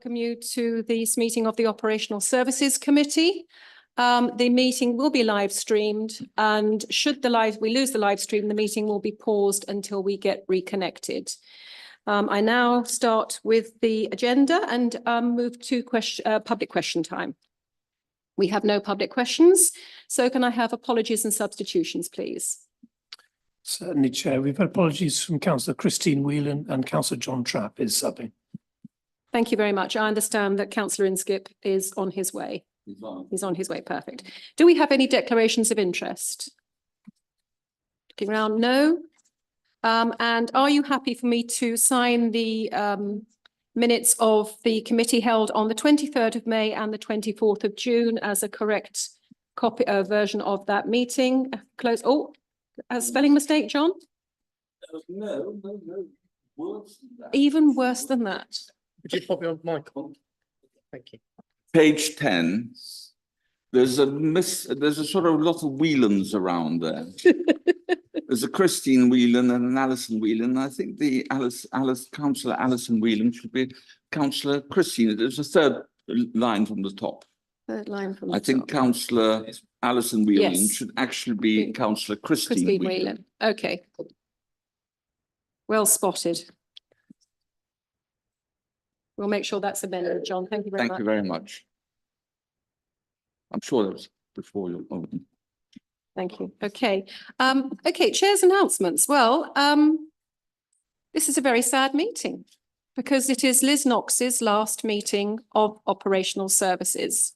Welcome you to this meeting of the Operational Services Committee. The meeting will be live streamed, and should we lose the live stream, the meeting will be paused until we get reconnected. I now start with the agenda and move to public question time. We have no public questions, so can I have apologies and substitutions, please? Certainly, Chair. We've had apologies from Councillor Christine Whelan and Councillor John Trapp is subbing. Thank you very much. I understand that Councillor Inskip is on his way. He's on his way. Perfect. Do we have any declarations of interest? Looking around, no. And are you happy for me to sign the minutes of the committee held on the 23rd of May and the 24th of June as a correct copy version of that meeting? Close. Oh, a spelling mistake, John? No. Worse than that. Even worse than that. Would you pop me on Michael? Thank you. Page 10. There's a sort of lot of Whelans around there. There's a Christine Whelan and an Alison Whelan. I think the Councillor Alison Whelan should be Councillor Christine. There's a third line from the top. Third line from the I think top. Councillor Alison Whelan Yes. should actually be Councillor Christine Whelan. Okay. Well spotted. We'll make sure that's amended, John. Thank you very much. Thank you very much. I'm sure that was before your open. Thank you. Okay. Okay, Chair's announcements. Well, this is a very sad meeting because it is Liz Knox's last meeting of operational services.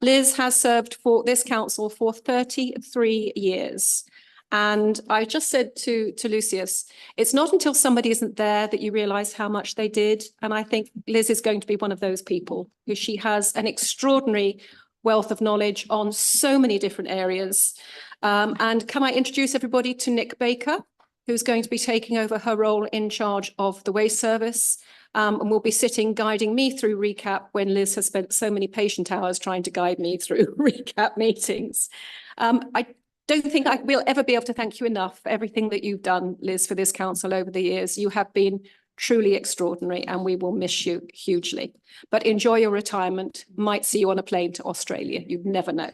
Liz has served for this council for 33 years. And I just said to Lucius, it's not until somebody isn't there that you realise how much they did. And I think Liz is going to be one of those people because she has an extraordinary wealth of knowledge on so many different areas. And can I introduce everybody to Nick Baker, who's going to be taking over her role in charge of the waste service. And will be sitting guiding me through recap when Liz has spent so many patient hours trying to guide me through recap meetings. I don't think I will ever be able to thank you enough for everything that you've done, Liz, for this council over the years. You have been truly extraordinary and we will miss you hugely. But enjoy your retirement. Might see you on a plane to Australia. You never know.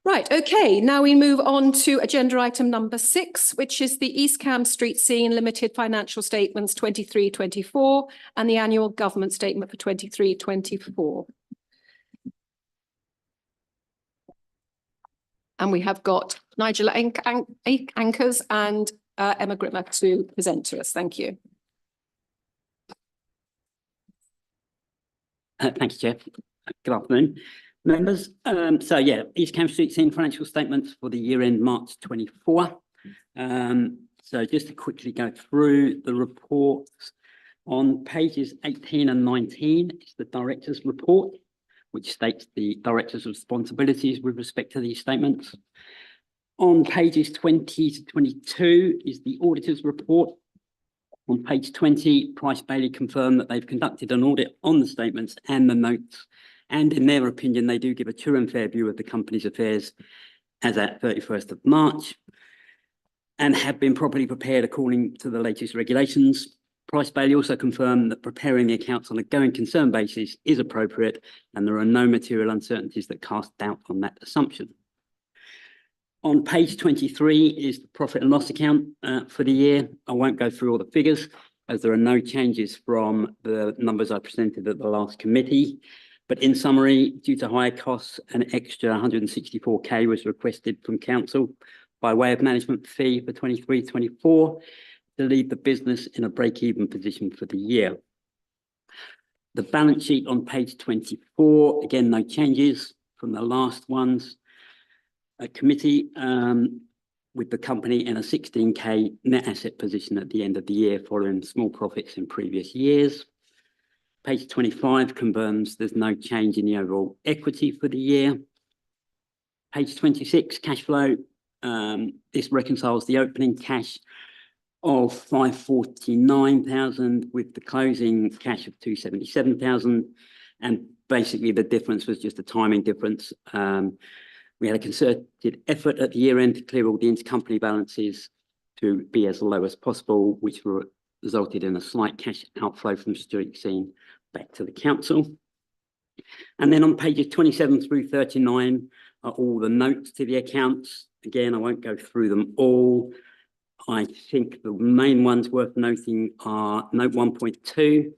Right, okay, now we move on to agenda item number 6, which is the East Cam Street Scene Limited Financial Statements 23-24 and the annual government statement for 23-24. And we have got Nigel Ankers and Emma Grimmer to present to us. Thank you. Thank you, Chair. Good afternoon, members. East Cam Street Scene financial statements for the year end March 24. So just to quickly go through the reports on pages 18 and 19, it's the director's report, which states the director's responsibilities with respect to these statements. On pages 20 to 22 is the auditor's report. On page 20, Price Bailey confirmed that they've conducted an audit on the statements and the notes, and in their opinion, they do give a true and fair view of the company's affairs as at 31st of March and have been properly prepared according to the latest regulations. Price Bailey also confirmed that preparing the accounts on a going concern basis is appropriate and there are no material uncertainties that cast doubt on that assumption. On page 23 is the profit and loss account for the year. I won't go through all the figures as there are no changes from the numbers I presented at the last committee. But in summary, due to higher costs, an extra 164k was requested from council by way of management fee for 23-24 to leave the business in a break-even position for the year. The balance sheet on page 24, again, no changes from the last ones. A committee with the company in a 16k net asset position at the end of the year following small profits in previous years. Page 25 confirms there's no change in the overall equity for the year. Page 26, cash flow. This reconciles the opening cash of 549,000 with the closing cash of 277,000. And basically the difference was just a timing difference. We had a concerted effort at the year end to clear all the intercompany balances to be as low as possible, which resulted in a slight cash outflow from Street Scene back to the council. And then on pages 27 through 39 are all the notes to the accounts. Again, I won't go through them all. I think the main ones worth noting are note 1.2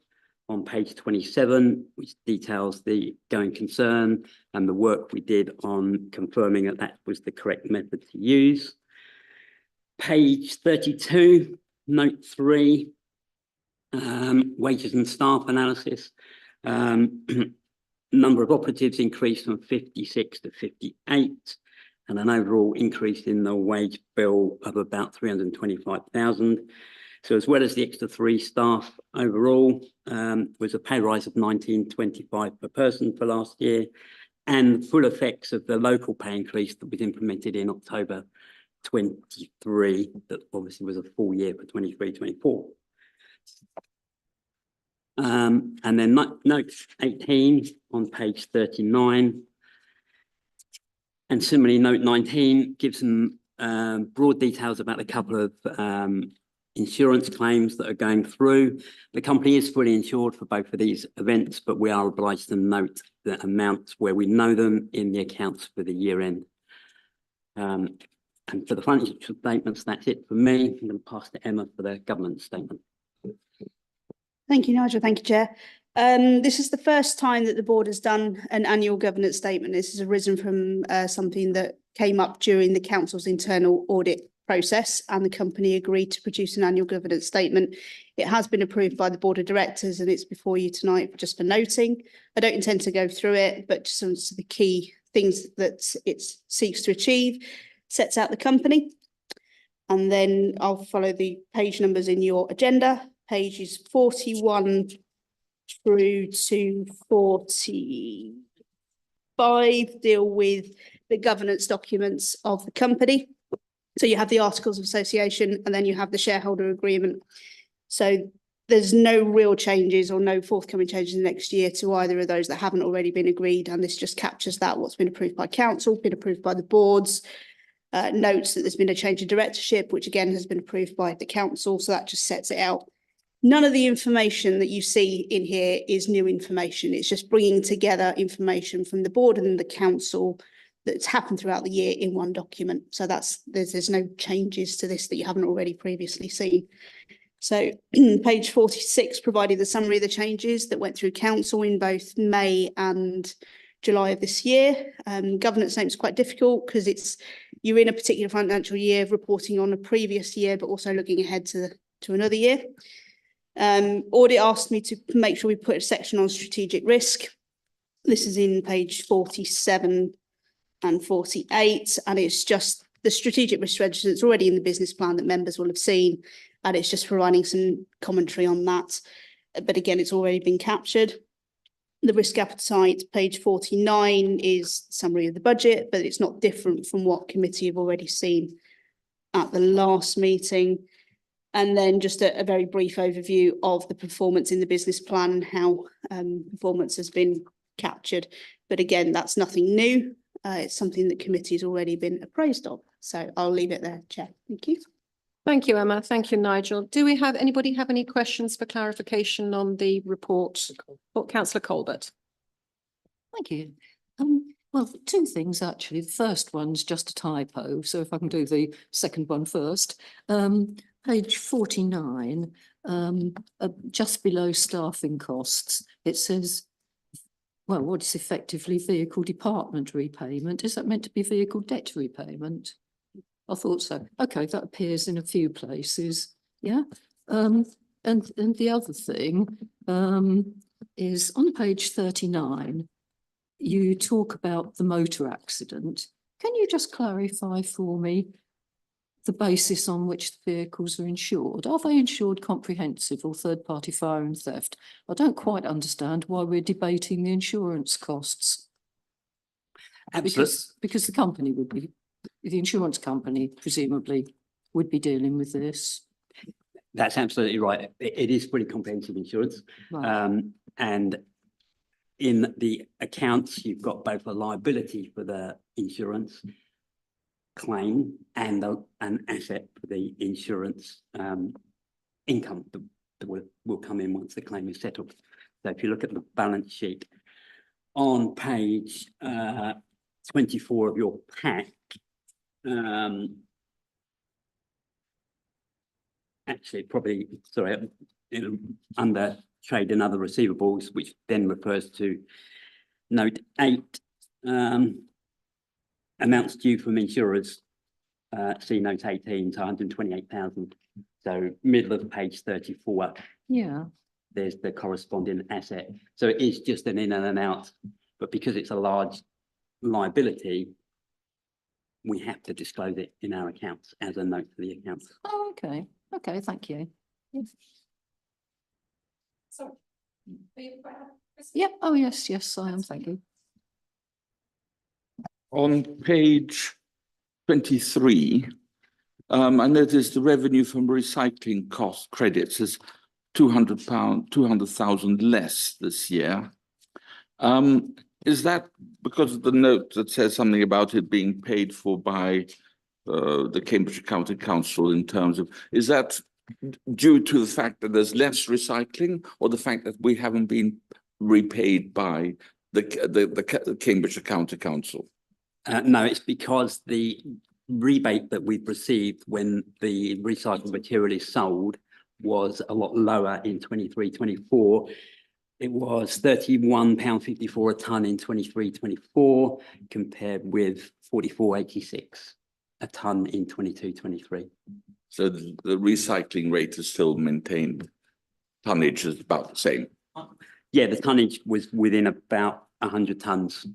on page 27, which details the going concern and the work we did on confirming that that was the correct method to use. Page 32, note 3, wages and staff analysis. Number of operatives increased from 56 to 58, and an overall increase in the wage bill of about 325,000. So as well as the extra 3 staff overall, was a pay rise of 19.25 per person for last year, and full effects of the local pay increase that was implemented in October 23, that obviously was a full year for 23-24. And then note 18 on page 39. And similarly, note 19 gives some broad details about a couple of insurance claims that are going through. The company is fully insured for both of these events, but we are obliged to note the amounts where we know them in the accounts for the year end. And for the financial statements, that's it for me. I'm going to pass to Emma for the governance statement. Thank you, Nigel. Thank you, Chair. This is the first time that the board has done an annual governance statement. This has arisen from something that came up during the council's internal audit process, and the company agreed to produce an annual governance statement. It has been approved by the board of directors, and it's before you tonight just for noting. I don't intend to go through it, but just some of the key things that it seeks to achieve, sets out the company. And then I'll follow the page numbers in your agenda. Pages 41 through to 45 deal with the governance documents of the company. So you have the articles of association, and then you have the shareholder agreement. So there's no real changes or no forthcoming changes next year to either of those that haven't already been agreed. And this just captures that, what's been approved by council, been approved by the boards, notes that there's been a change in directorship, which again has been approved by the council. So that just sets it out. None of the information that you see in here is new information. It's just bringing together information from the board and the council that's happened throughout the year in one document. So there's no changes to this that you haven't already previously seen. So page 46 provided the summary of the changes that went through council in both May and July of this year. Governance statement is quite difficult because you're in a particular financial year reporting on a previous year, but also looking ahead to another year. Audit asked me to make sure we put a section on strategic risk. This is in page 47 and 48, and it's just the strategic risk register that's already in the business plan that members will have seen, and it's just providing some commentary on that. But again, it's already been captured. The risk appetite, page 49, is summary of the budget, but it's not different from what committee have already seen at the last meeting. And then just a very brief overview of the performance in the business plan and how performance has been captured. But again, that's nothing new. It's something that committee has already been appraised of. So I'll leave it there, Chair. Thank you. Thank you, Emma. Thank you, Nigel. Do anybody have any questions for clarification on the report? Councillor Colbert. Thank you. Well, 2 things actually. The first one's just a typo, so if I can do the second one first. Page 49, just below staffing costs, it says, well, what is effectively vehicle department repayment? Is that meant to be vehicle debt repayment? I thought so. Okay, that appears in a few places. Yeah. And the other thing is on page 39, you talk about the motor accident. Can you just clarify for me the basis on which the vehicles are insured? Are they insured comprehensive or third-party fire and theft? I don't quite understand why we're debating the insurance costs. Because the company would be, the insurance company presumably would be dealing with this. That's absolutely right. It is fully comprehensive insurance. Right. And in the accounts, you've got both a liability for the insurance claim and an asset for the insurance income that will come in once the claim is settled. So if you look at the balance sheet on page 24 of your pack, actually probably, sorry, under trade and other receivables, which then refers to note 8, amounts due from insurers, see note 18 to 128,000. So middle of page 34, Yeah, there's the corresponding asset. So it is just an in and an out, but because it's a large liability, we have to disclose it in our accounts as a note to the accounts. oh, okay, okay, thank you. So. Yeah, oh, yes, yes, I am, thank you. On page 23, I noticed the revenue from recycling cost credits is £200,000 less this year. Is that because of the note that says something about it being paid for by the Cambridgeshire County Council in terms of, is that due to the fact that there's less recycling, or the fact that we haven't been repaid by the Cambridgeshire County Council? No, it's because the rebate that we've received when the recycled material is sold was a lot lower in 23-24. It was £31.54 a tonne in 23-24 compared with 44.86 a tonne in 22-23. So the recycling rate is still maintained. Tonnage is about the same. Yeah, the tonnage was within about 100 tonnes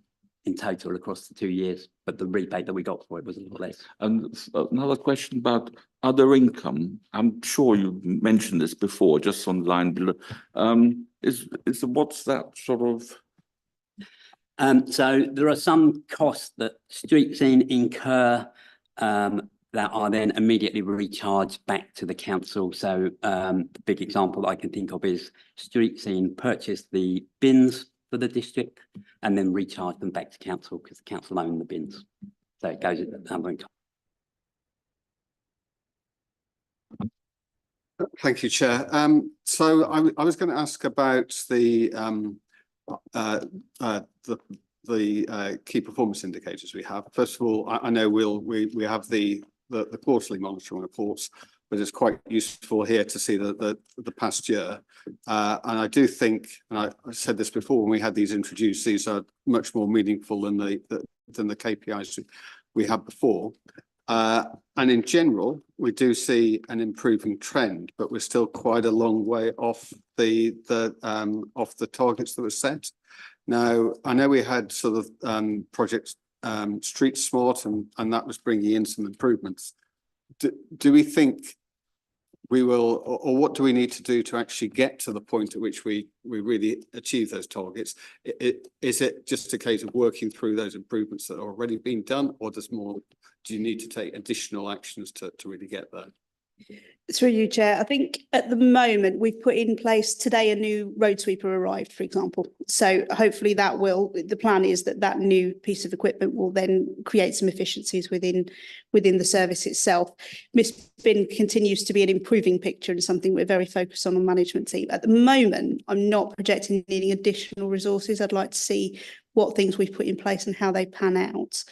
in total across the 2 years, but the rebate that we got for it was a lot less. And another question about other income. I'm sure you mentioned this before, just on the line below. What's that sort of? So there are some costs that Street Scene incur that are then immediately recharged back to the council. So the big example I can think of is Street Scene purchased the bins for the district and then recharge them back to council because the council own the bins. So it goes at the other. Thank you, Chair. So I was going to ask about the key performance indicators we have. First of all, I know we have the quarterly monitoring reports, but it's quite useful here to see the past year. And I do think, and I said this before when we had these introduced, these are much more meaningful than the KPIs we had before. And in general, we do see an improving trend, but we're still quite a long way off the targets that were set. Now, I know we had sort of project Street Smart, and that was bringing in some improvements. Do we think we will, or what do we need to do to actually get to the point at which we really achieve those targets? Is it just a case of working through those improvements that are already being done, or do you need to take additional actions to really get there? Through you, Chair. I think at the moment we've put in place today a new road sweeper arrived, for example. So hopefully the plan is that new piece of equipment will then create some efficiencies within the service itself. Miss Bin continues to be an improving picture and something we're very focused on management team. At the moment, I'm not projecting needing additional resources. I'd like to see what things we've put in place and how they pan out.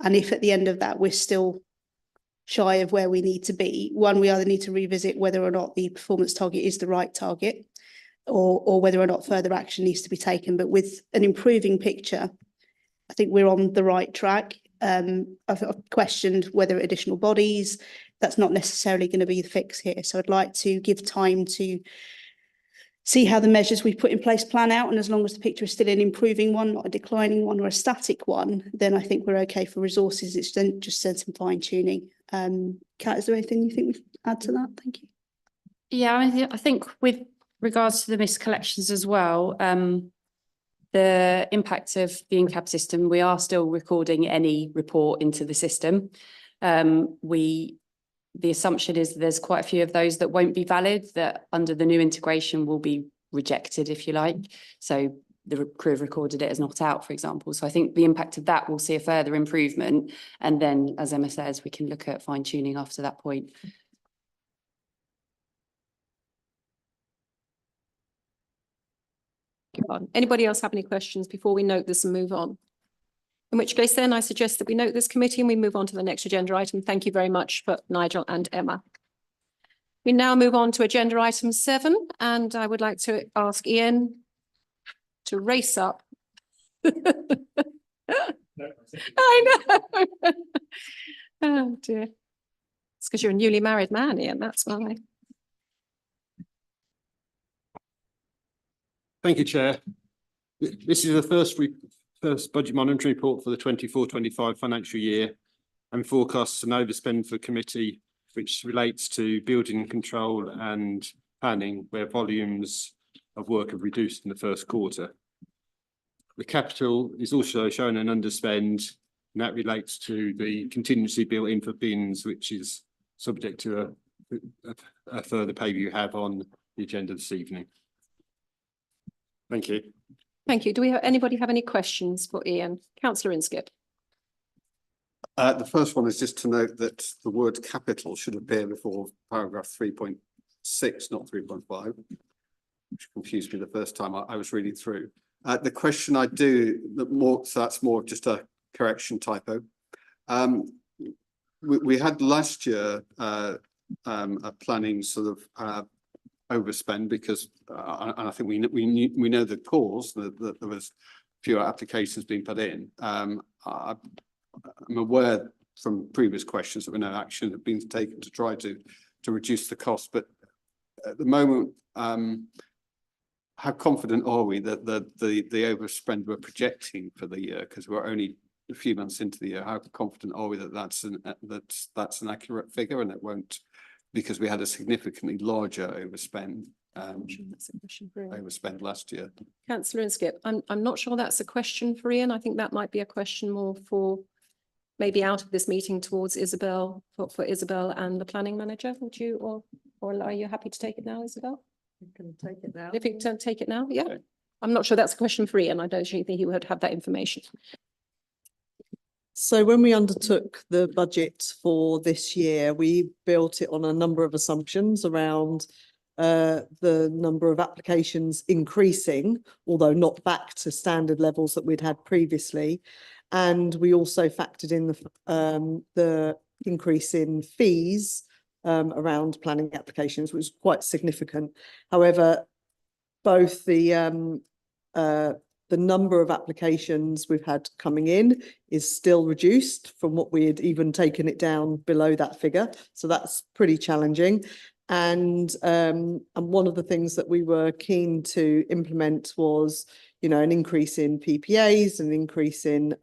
And if at the end of that we're still shy of where we need to be, we either need to revisit whether or not the performance target is the right target, or whether or not further action needs to be taken. But with an improving picture, I think we're on the right track. I've questioned whether additional bodies, that's not necessarily going to be the fix here. So I'd like to give time to see how the measures we've put in place plan out. And as long as the picture is still an improving one, not a declining one or a static one, then I think we're okay for resources. It's then just some fine tuning. Kat, is there anything you think we should add to that? Thank you. Yeah, I think with regards to the missed collections as well, the impact of the in-cab system, we are still recording any report into the system. The assumption is there's quite a few of those that won't be valid, that under the new integration will be rejected, if you like. So the crew have recorded it as not out, for example. So I think the impact of that will see a further improvement. And then, as Emma says, we can look at fine tuning after that point. on. Anybody else have any questions before we note this and move on? In which case then I suggest that we note this committee and we move on to the next agenda item. Thank you very much for Nigel and Emma. We now move on to agenda item 7, and I would like to ask Ian to race up. I know. Oh dear. It's because you're a newly married man, Ian, that's why. Thank you, Chair. This is the first budget monitoring report for the 24-25 financial year and forecasts an overspend for committee, which relates to building control and planning, where volumes of work have reduced in the first quarter. The capital is also showing an underspend, and that relates to the contingency built in for bins, which is subject to a further pay you have on the agenda this evening. Thank you. Thank you. Do we have anybody have any questions for Ian? Councillor Inskip. The first one is just to note that the word capital should appear before paragraph 3.6, not 3.5, which confused me the first time I was reading through. The question I do, so that's more just a correction typo. We had last year a planning sort of overspend because, and I think we know the cause that there was fewer applications being put in. I'm aware from previous questions that we know action had been taken to try to reduce the cost, but at the moment, how confident are we that the overspend we're projecting for the year, because we're only a few months into the year, how confident are we that that's an accurate figure and it won't, because we had a significantly larger overspend overspend last year. Councillor Inskip, I'm not sure that's a question for Ian. I think that might be a question more for maybe out of this meeting towards Isabel, for Isabel and the planning manager. Would you, or are you happy to take it now, Isabel? You can take it now. If you can take it now, yeah. Okay. I'm not sure that's a question for Ian. I don't think he would have that information. So when we undertook the budget for this year, we built it on a number of assumptions around the number of applications increasing, although not back to standard levels that we'd had previously. And we also factored in the increase in fees around planning applications, which was quite significant. However, both the number of applications we've had coming in is still reduced from what we had even taken it down below that figure. So that's pretty challenging. And one of the things that we were keen to implement was, you know, an increase in PPAs, an increase in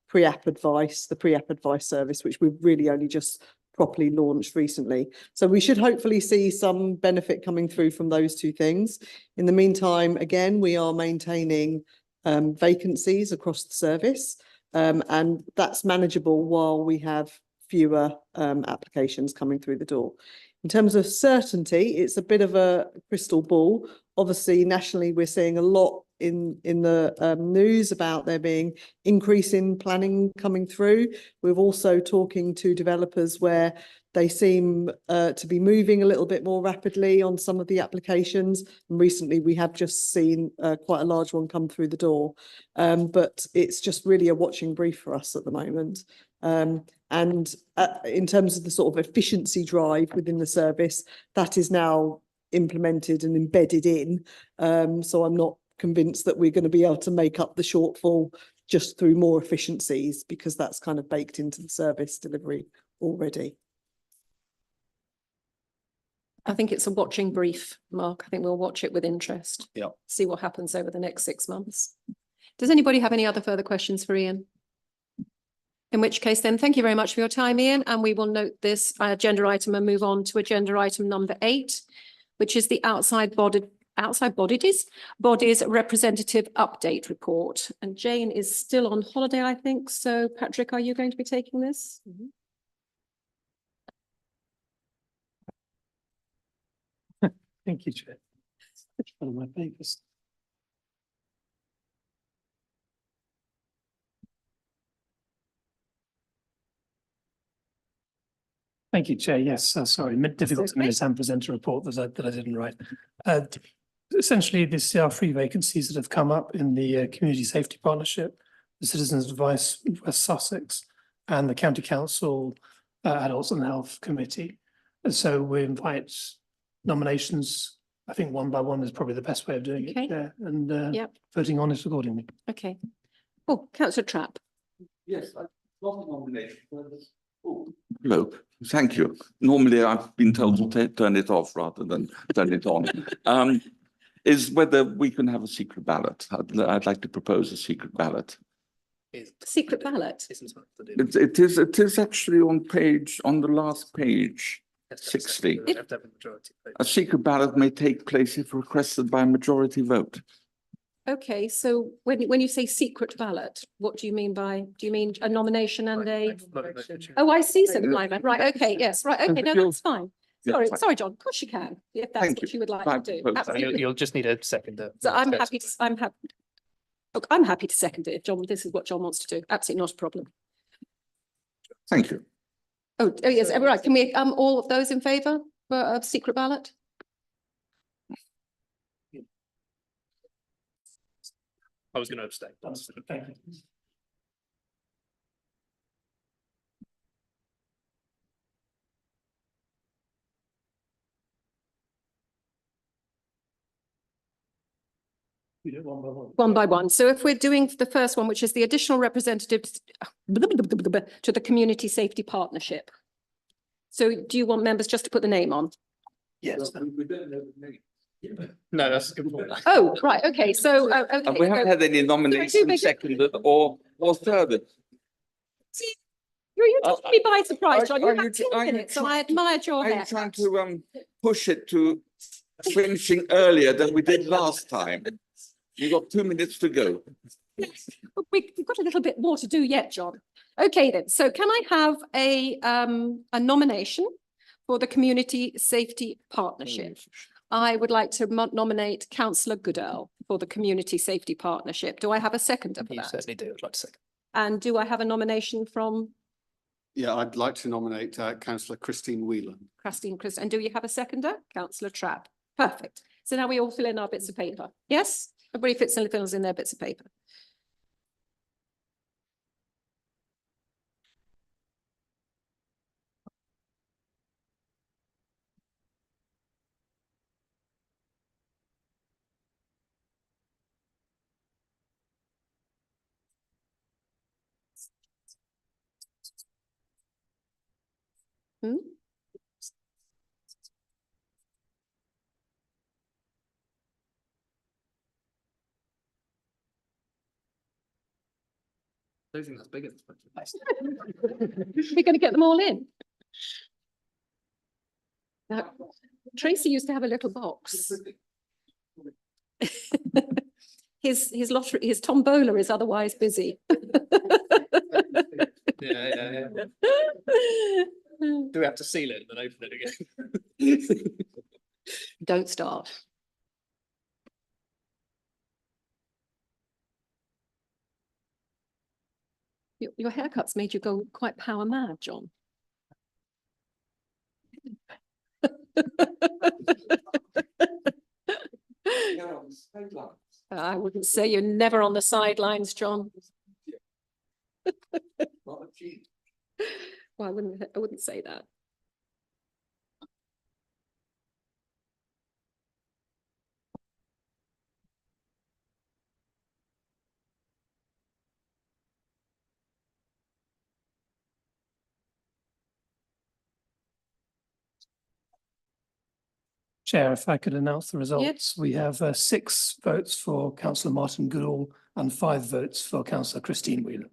pre-app advice, the pre-app advice service, which we've really only just properly launched recently. So we should hopefully see some benefit coming through from those two things. In the meantime, again, we are maintaining vacancies across the service, and that's manageable while we have fewer applications coming through the door. In terms of certainty, it's a bit of a crystal ball. Obviously, nationally, we're seeing a lot in the news about there being increase in planning coming through. We're also talking to developers where they seem to be moving a little bit more rapidly on some of the applications. And recently, we have just seen quite a large one come through the door. But it's just really a watching brief for us at the moment. And in terms of the sort of efficiency drive within the service, that is now implemented and embedded in. So I'm not convinced that we're going to be able to make up the shortfall just through more efficiencies, because that's kind of baked into the service delivery already. I think it's a watching brief, Mark. I think we'll watch it with interest. Yeah. See what happens over the next 6 months. Does anybody have any other further questions for Ian? In which case then, thank you very much for your time, Ian, and we will note this agenda item and move on to agenda item number 8, which is the bodies representative update report. And Jane is still on holiday, I think. So Patrick, are you going to be taking this? Thank you, Chair. One of my papers. Thank you, Chair. Yes, sorry, difficult to okay. miss and present a report that I didn't write. Essentially, these are three vacancies that have come up in the Community Safety Partnership, the Citizens Advice West Sussex, and the County Council Adults and Health Committee. And so we invite nominations. I think one by one is probably the best way of doing Okay. it. Yeah, and Yep. voting on it accordingly. Okay. Oh, councillor Trapp. Yes, I've got a nomination. Hello, thank you. Normally I've been told to turn it off rather than turn it on. Is whether we can have a secret ballot. I'd like to propose a secret ballot. Secret ballot. It is actually on the last page, 60. A secret ballot may take place if requested by a majority vote. Okay, so when you say secret ballot, what do you mean do you mean a nomination and a? Oh, I see, said the blind man. Right, okay, yes, right, okay, no, that's fine. Yeah, Sorry, John, of course you can, if that's Thank what you. you would like I to do. propose- Absolutely. You'll just need a seconder. So I'm happy to, look, I'm happy to second it if John, this is what John wants to do. Absolutely not a problem. Thank you. Oh, yes, right. Can we, all of those in favour for a secret ballot? I was going to abstain. Thank you. We do it one by one. One by one. So if we're doing the first one, which is the additional representatives to the Community Safety Partnership. So do you want members just to put the name on? Yes. We don't know the name. No, that's a good point. Oh, right, okay, so, And okay. we haven't so- had any nominations seconded or thirded. You took me by surprise, John. You are had you- 2 are you minutes, and try- I admired your Are you hair. trying to push it to finishing earlier than we did last time? You got 2 minutes to go. We've got a little bit more to do yet, John. Okay then, so can I have a nomination for the Community Safety Partnership? I would like to nominate councillor Goodell for the Community Safety Partnership. Do I have a seconder for You that? certainly do. I'd like to second. And do I have a nomination from Yeah, I'd like to nominate councillor Christine Whelan. Christine Chris? And do you have a seconder? Councillor Trapp. Perfect. So now we all fill in our bits of paper. Yes? Everybody fills in their bits of paper. Hmm? I don't think that's big enough. We're going to get them all in. Now, Tracy used to have a little box. His lottery, his tombola is otherwise busy. Yeah. Do we have to seal it and then open it again? Don't start. Your haircut's made you go quite power mad, John. I wouldn't say you're never on the sidelines, John. Well, I wouldn't say that. Chair, if I could announce the results, we have 6 votes for councillor Martin Goodall and 5 votes for councillor Christine Whelan.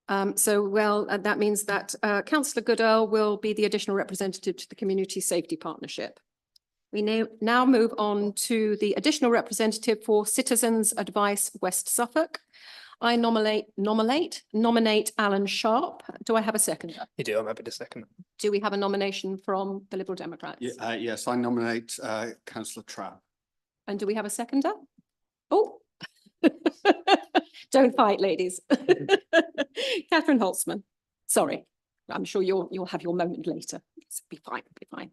That means that councillor Goodall will be the additional representative to the Community Safety Partnership. We now move on to the additional representative for Citizens Advice West Suffolk. I nominate Alan Sharp. Do I have a seconder? You do, I'm happy to second. Do we have a nomination from the Liberal Democrats? Yes, I nominate councillor Trapp. And do we have a seconder? Oh. Don't fight, ladies. Catherine Holtzman. Sorry, I'm sure you'll have your moment later. Be fine, be fine.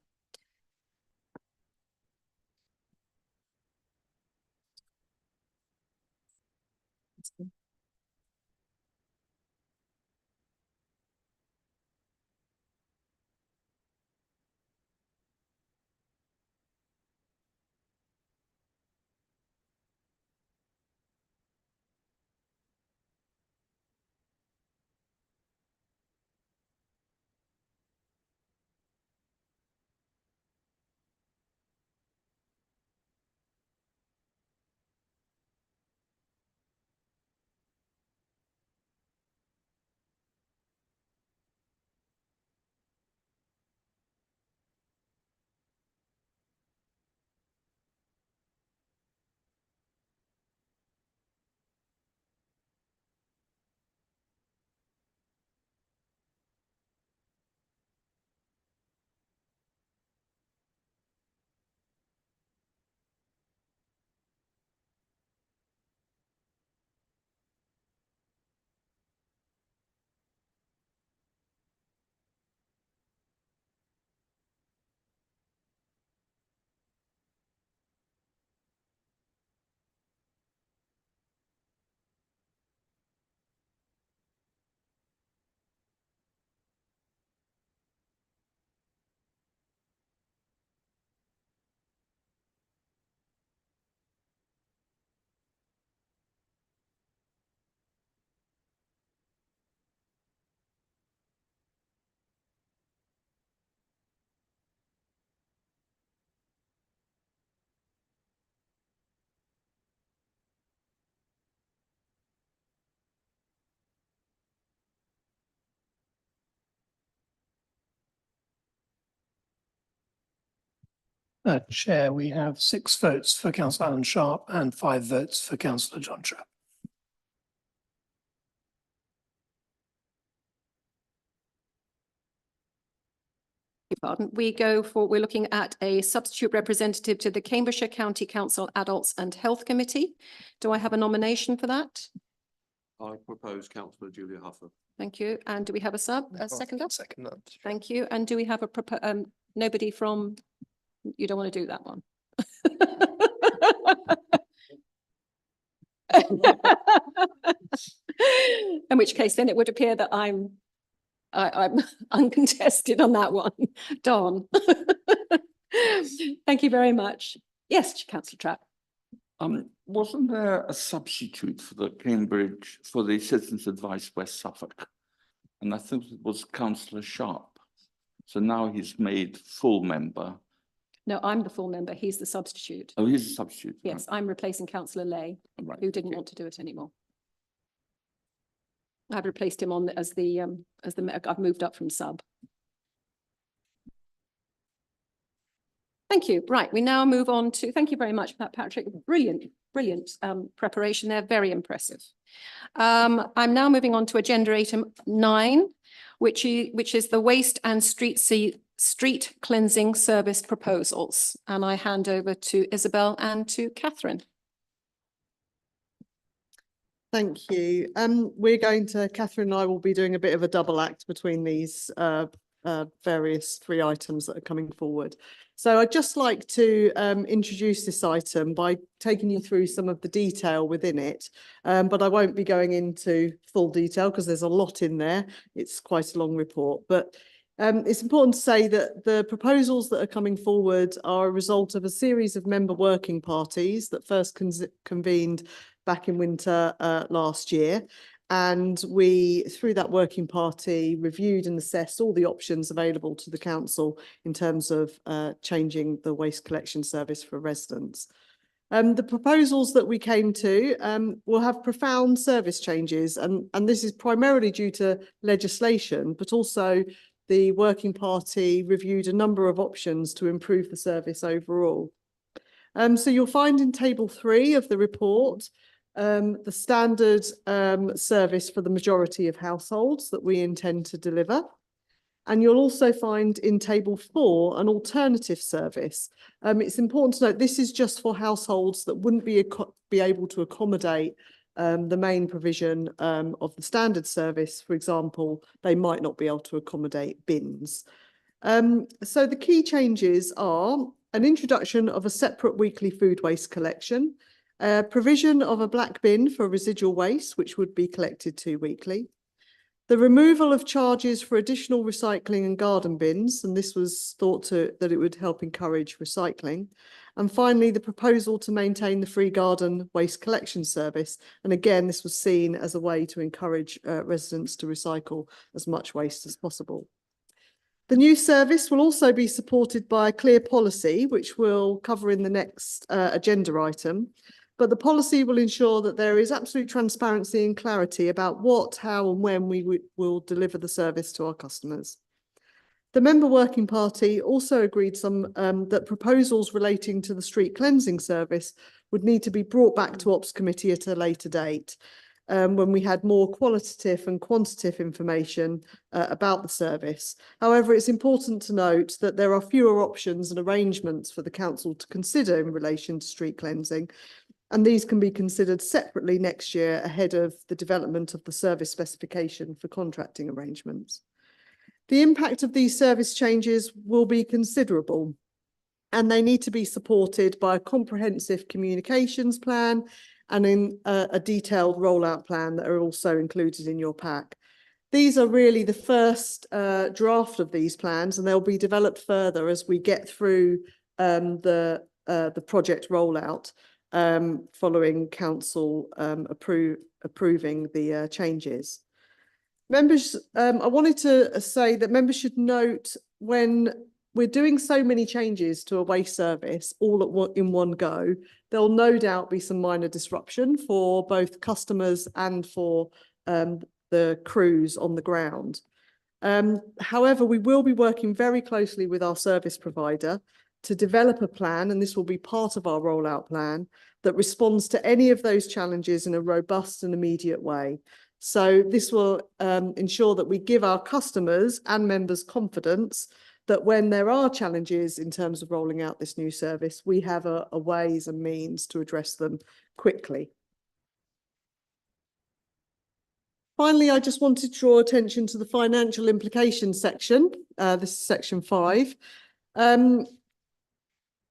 Chair, we have 6 votes for Councillor Alan Sharp and 5 votes for Councillor John Trapp. Pardon. We're looking at a substitute representative to the Cambridgeshire County Council Adults and Health Committee. Do I have a nomination for that? I propose Councillor Julia Huffer. Thank you. And do we have a seconder? Second that. Thank you. And do we have nobody from, you don't want to do that one? In which case then it would appear that I'm uncontested on that one. Don. Thank you very much. Yes, Councillor Trapp. Wasn't there a substitute for the Citizens Advice West Suffolk? And I think it was Councillor Sharp. So now he's made full member. No, I'm the full member. He's the substitute. Oh, he's a substitute. Yes, I'm replacing Councillor Lay, Right. who didn't want to do it anymore. I've replaced him on I've moved up from sub. Thank you. Right, we now move on to, thank you very much for that, Patrick. Brilliant preparation there, very impressive. I'm now moving on to agenda item 9, which is the waste and street cleansing service proposals. And I hand over to Isabel and to Catherine. Thank you. Catherine and I will be doing a bit of a double act between these various 3 items that are coming forward. So I'd just like to introduce this item by taking you through some of the detail within it, but I won't be going into full detail because there's a lot in there. It's quite a long report, but it's important to say that the proposals that are coming forward are a result of a series of member working parties that first convened back in winter last year. And we, through that working party, reviewed and assessed all the options available to the council in terms of changing the waste collection service for residents. The proposals that we came to will have profound service changes, and this is primarily due to legislation, but also the working party reviewed a number of options to improve the service overall. So you'll find in table 3 of the report the standard service for the majority of households that we intend to deliver. And you'll also find in table 4 an alternative service. It's important to note this is just for households that wouldn't be able to accommodate the main provision of the standard service. For example, they might not be able to accommodate bins. So the key changes are an introduction of a separate weekly food waste collection, provision of a black bin for residual waste, which would be collected 2 weekly. The removal of charges for additional recycling and garden bins, and this was thought that it would help encourage recycling. And finally, the proposal to maintain the free garden waste collection service. And again, this was seen as a way to encourage residents to recycle as much waste as possible. The new service will also be supported by a clear policy, which we'll cover in the next agenda item. But the policy will ensure that there is absolute transparency and clarity about what, how and when we will deliver the service to our customers. The member working party also agreed that proposals relating to the street cleansing service would need to be brought back to Ops Committee at a later date when we had more qualitative and quantitative information about the service. However, it's important to note that there are fewer options and arrangements for the council to consider in relation to street cleansing, and these can be considered separately next year ahead of the development of the service specification for contracting arrangements. The impact of these service changes will be considerable, and they need to be supported by a comprehensive communications plan and in a detailed rollout plan that are also included in your pack. These are really the first draft of these plans, and they'll be developed further as we get through the project rollout. Following council approving the changes. Members, I wanted to say that members should note when we're doing so many changes to a waste service all in one go, there'll no doubt be some minor disruption for both customers and for the crews on the ground. However, we will be working very closely with our service provider to develop a plan, and this will be part of our rollout plan, that responds to any of those challenges in a robust and immediate way. So this will ensure that we give our customers and members confidence that when there are challenges in terms of rolling out this new service, we have a ways and means to address them quickly. Finally, I just wanted to draw attention to the financial implications section. This is section 5.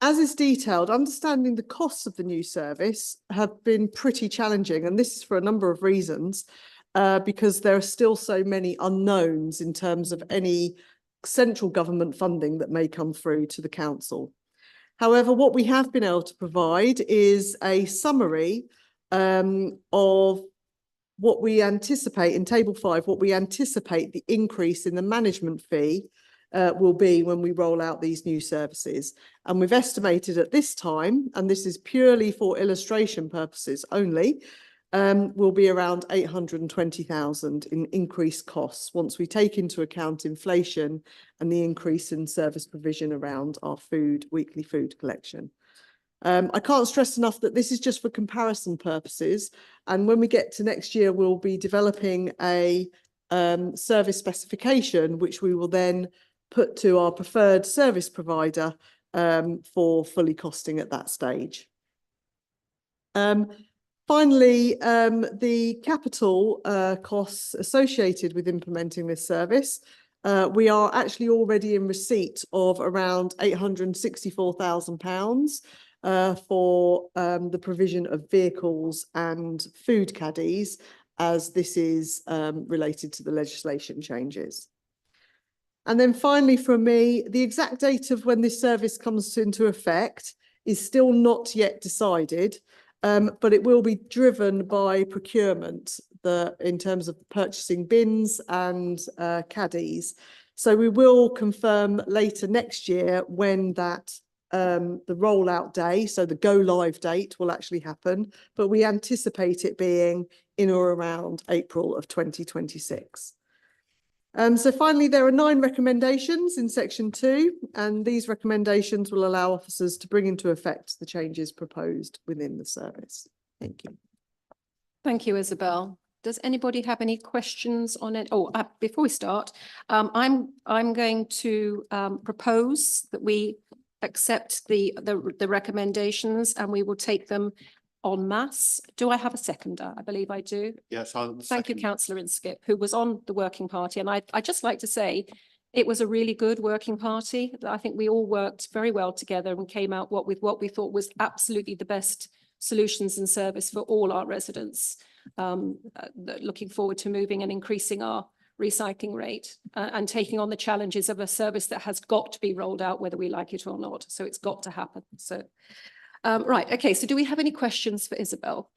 As is detailed, understanding the costs of the new service have been pretty challenging, and this is for a number of reasons, because there are still so many unknowns in terms of any central government funding that may come through to the council. However, what we have been able to provide is a summary of what we anticipate in table 5, what we anticipate the increase in the management fee will be when we roll out these new services. And we've estimated at this time, and this is purely for illustration purposes only, will be around 820,000 in increased costs once we take into account inflation and the increase in service provision around our weekly food collection. I can't stress enough that this is just for comparison purposes. And when we get to next year, we'll be developing a service specification, which we will then put to our preferred service provider for fully costing at that stage. Finally, the capital costs associated with implementing this service, we are actually already in receipt of around £864,000 for the provision of vehicles and food caddies, as this is related to the legislation changes. And then finally from me, the exact date of when this service comes into effect is still not yet decided. But it will be driven by procurement in terms of purchasing bins and caddies. So we will confirm later next year when that the rollout day, so the go live date, will actually happen. But we anticipate it being in or around April of 2026. So finally, there are 9 recommendations in section 2, and these recommendations will allow officers to bring into effect the changes proposed within the service. Thank you. Thank you, Isabel. Does anybody have any questions on it? Oh, before we start, I'm going to propose that we accept the recommendations, and we will take them en masse. Do I have a seconder? I believe I do. Yes, Thank you, Councillor Inskip, who was on the working party. And I'd just like to say it was a really good working party. I think we all worked very well together and came out with what we thought was absolutely the best solutions and service for all our residents. Looking forward to moving and increasing our recycling rate and taking on the challenges of a service that has got to be rolled out, whether we like it or not. So it's got to happen. So. Right, okay, so do we have any questions for Isabel?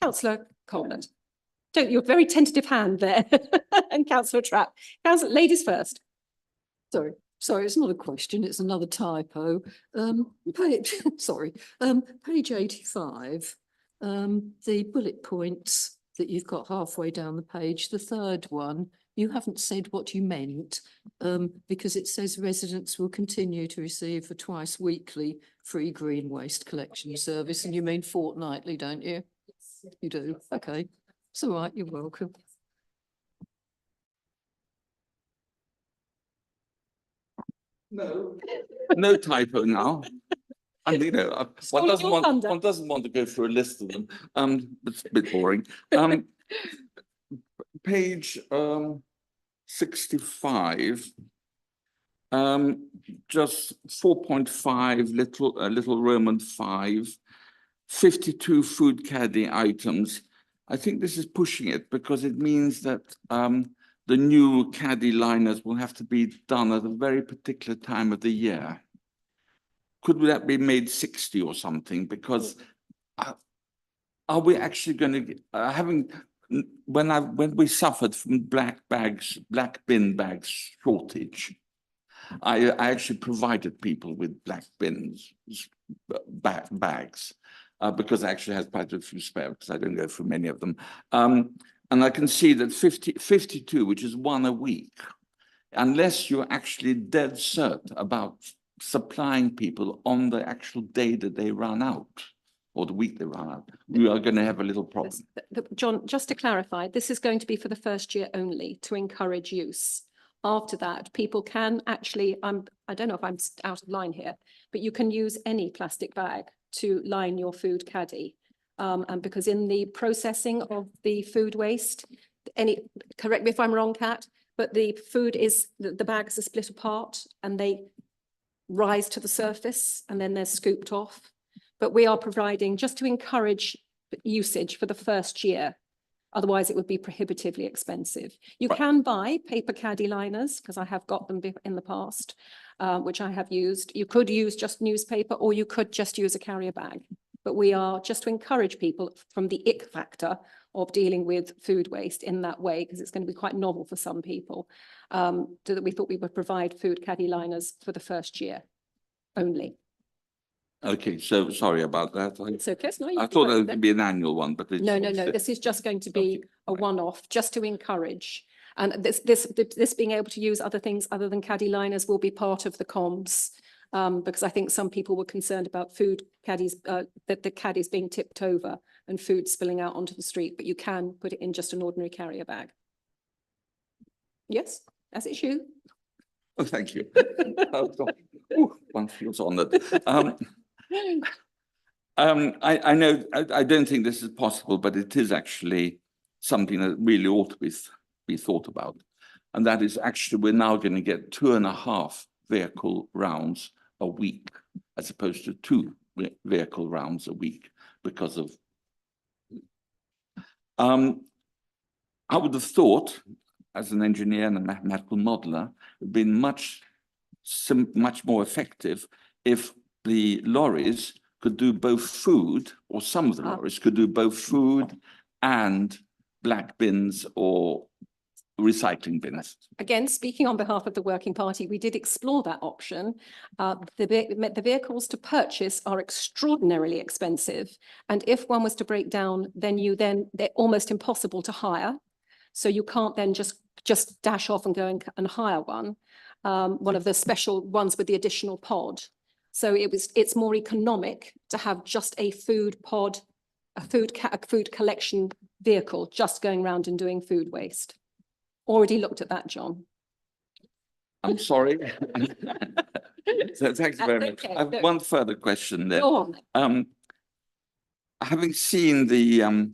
Councillor Colland. You're a very tentative hand there. And Councillor Trapp. Ladies first. Sorry, it's not a question, it's another typo. Page 85, the bullet points that you've got halfway down the page, the third one, you haven't said what you meant, because it says residents will continue to receive a twice weekly free green waste collection service, and you mean fortnightly, don't you? You do, okay. It's all right, you're welcome. No typo now. And one doesn't want to go through a list of them. It's a bit boring. Page 65. Just 4.5, little Roman 5, 52 food caddy items. I think this is pushing it because it means that the new caddy liners will have to be done at a very particular time of the year. Could that be made 60 or something? Because are we actually going to when we suffered from black bin bags shortage, I actually provided people with black bins bags because I actually had quite a few spare because I don't go through many of them. And I can see that 52, which is one a week, unless you're actually dead cert about supplying people on the actual day that they run out, or the week they run out, we are going to have a little problem. John, just to clarify, this is going to be for the first year only to encourage use. After that, people can actually, I don't know if I'm out of line here, but you can use any plastic bag to line your food caddy. And because in the processing of the food waste, correct me if I'm wrong, Kat, but the food is, the bags are split apart and they rise to the surface and then they're scooped off. But we are providing just to encourage usage for the first year. Otherwise, it would be prohibitively expensive. You Right. can buy paper caddy liners, because I have got them in the past, which I have used. You could use just newspaper, or you could just use a carrier bag. But we are just to encourage people from the ick factor of dealing with food waste in that way, because it's going to be quite novel for some people. So that we thought we would provide food caddy liners for the first year only. Okay, so sorry about that. It's okay. No, you I can thought work it with would it. be an annual one, but it's. No, this is just going to be a one-off, just to encourage. And this being able to use other things other than caddy liners will be part of the comms. Because I think some people were concerned about food caddies, that the caddies being tipped over and food spilling out onto the street, but you can put it in just an ordinary carrier bag. Yes, as it's you. Oh, thank you. Oh, God. Ooh, one feels honoured. I know, I don't think this is possible, but it is actually something that really ought to be thought about. And that is actually, we're now going to get 2.5 vehicle rounds a week, as opposed to 2 vehicle rounds a week because of. I would have thought, as an engineer and a mathematical modeler, it would been much more effective if the lorries could do both food, or some of the lorries could do both food and black bins or recycling bins. Again, speaking on behalf of the Working Party, we did explore that option. The vehicles to purchase are extraordinarily expensive. And if one was to break down, they're almost impossible to hire. So you can't then just dash off and go and hire one of the special ones with the additional pod. So it's more economic to have just a food pod, a food collection vehicle just going around and doing food waste. Already looked at that, John. I'm sorry. So thanks very much. Okay, I have good. one further question there. Go on. Having seen the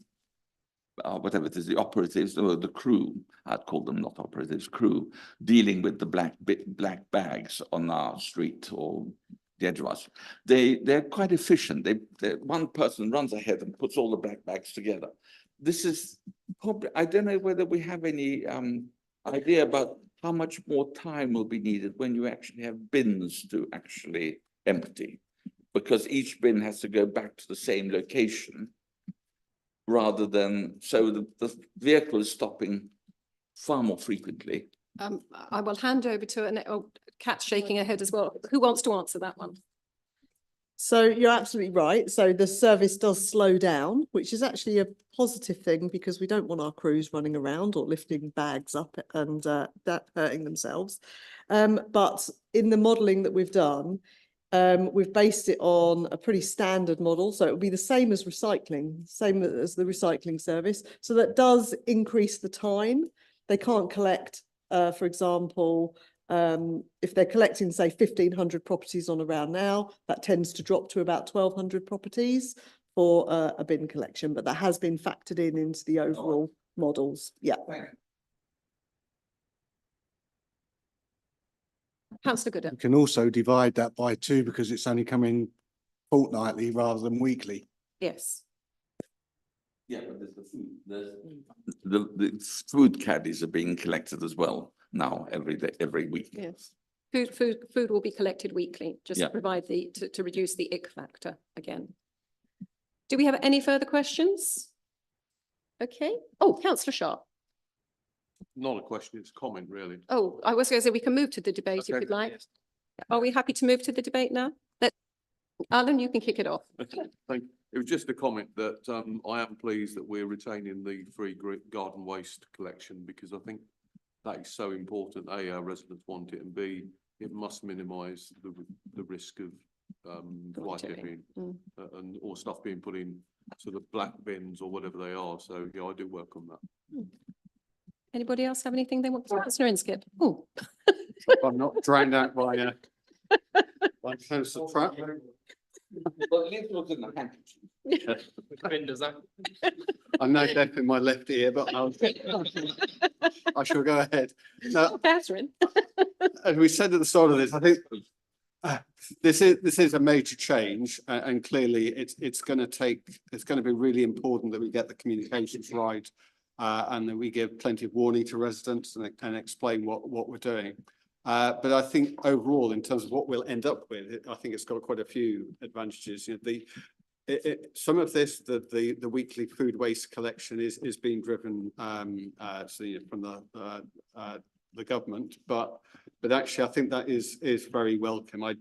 whatever it is, the operatives or the crew, I'd call them not operatives, crew, dealing with the black bags on our street or the edge of us, they're quite efficient. One person runs ahead and puts all the black bags together. This is probably, I don't know whether we have any idea about how much more time will be needed when you actually have bins to actually empty, because each bin has to go back to the same location rather than, so the vehicle is stopping far more frequently. I will hand over to Kat's shaking her head as well. Who wants to answer that one? So you're absolutely right. So the service does slow down, which is actually a positive thing because we don't want our crews running around or lifting bags up and that hurting themselves. But in the modelling that we've done, we've based it on a pretty standard model. So it will be the same as recycling, same as the recycling service. So that does increase the time. They can't collect, for example, if they're collecting, say, 1,500 properties on a round now, that tends to drop to about 1,200 properties for a bin collection, but that has been factored into the overall models. Yeah. Councillor Gooder. You can also divide that by 2 because it's only coming fortnightly rather than weekly. Yes. Yeah, but there's the food. The food caddies are being collected as well now every day, every week. Yes. Food will be collected weekly, just Yeah. to provide to reduce the ick factor again. Do we have any further questions? Okay. Oh, Councillor Sharp. Not a question, it's a comment, really. Oh, I was going to say we can move to the debate if Okay. you'd like. Are we happy to move to the debate now? Alan, you can kick it off. Thank you. It was just a comment that I am pleased that we're retaining the free garden waste collection, because I think that is so important. A, our residents want it, and B, it must minimise the the risk of Fly fly tipping. tipping Mm. and or stuff being put in sort of black bins or whatever they are. So yeah, I do work on that. Anybody else have anything they want to, Councillor Inskip? Oh, I'm not drowned out by by councillor Pratt. But let's look in the handkerchief. I'm now deaf in my left ear, but I shall go ahead. Now, Catherine. as we said at the start of this, I think this is a major change, and clearly it's going to be really important that we get the communications right, and that we give plenty of warning to residents and explain what we're doing. But I think overall, in terms of what we'll end up with, I think it's got quite a few advantages. You know, some of this, the weekly food waste collection is being driven so, you know, from the government, but actually I think that is very welcome. I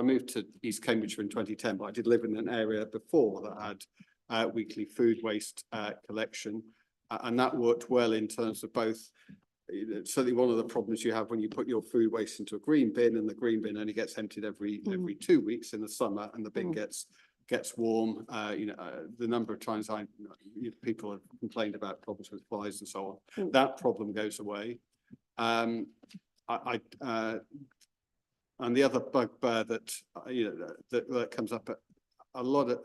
moved to East Cambridgeshire in 2010, but I did live in an area before that had weekly food waste collection, and that worked well in terms of both. Certainly one of the problems you have when you put your food waste into a green bin, and the green bin only gets emptied every 2 weeks in the summer, and the bin gets warm. You know, the number of times people have complained about problems with flies and so on. That problem goes away. And the other bugbear that that comes up a lot of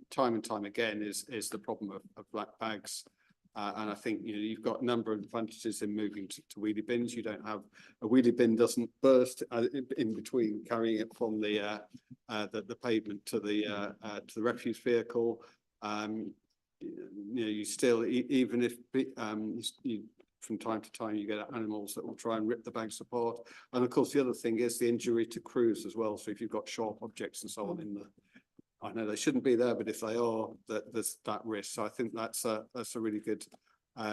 time and time again is the problem of black bags. And I think you've got a number of advantages in moving to wheelie bins. You don't have a wheelie bin doesn't burst in between carrying it from the pavement to the refuse vehicle. You still, even if from time to time you get animals that will try and rip the bags apart. And of course, the other thing is the injury to crews as well. So if you've got sharp objects and so on in the, I know they shouldn't be there, but if they are, there's that risk. So I think that's a really good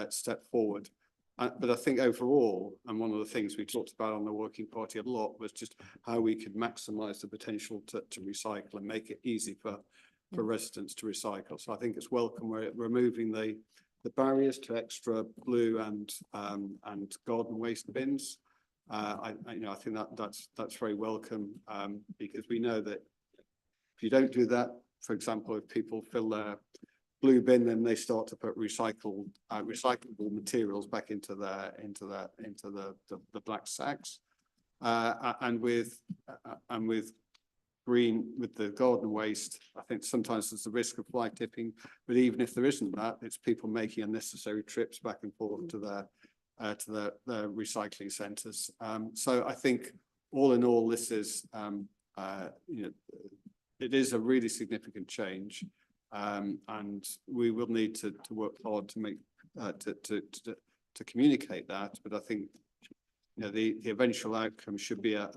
step forward. But I think overall, and one of the things we talked about on the working party a lot was just how we could maximise the potential to recycle and make it easy for residents to recycle. So I think it's welcome we're removing the barriers to extra blue and garden waste bins. I think that's very welcome, because we know that if you don't do that, for example, if people fill their blue bin, then they start to put recyclable materials back into the black sacks, and with the garden waste, I think sometimes there's a risk of fly tipping, but even if there isn't that, it's people making unnecessary trips back and forth to their recycling centres. So I think all in all, this is it is a really significant change, and we will need to work hard to make to communicate that. But I think the eventual outcome should be a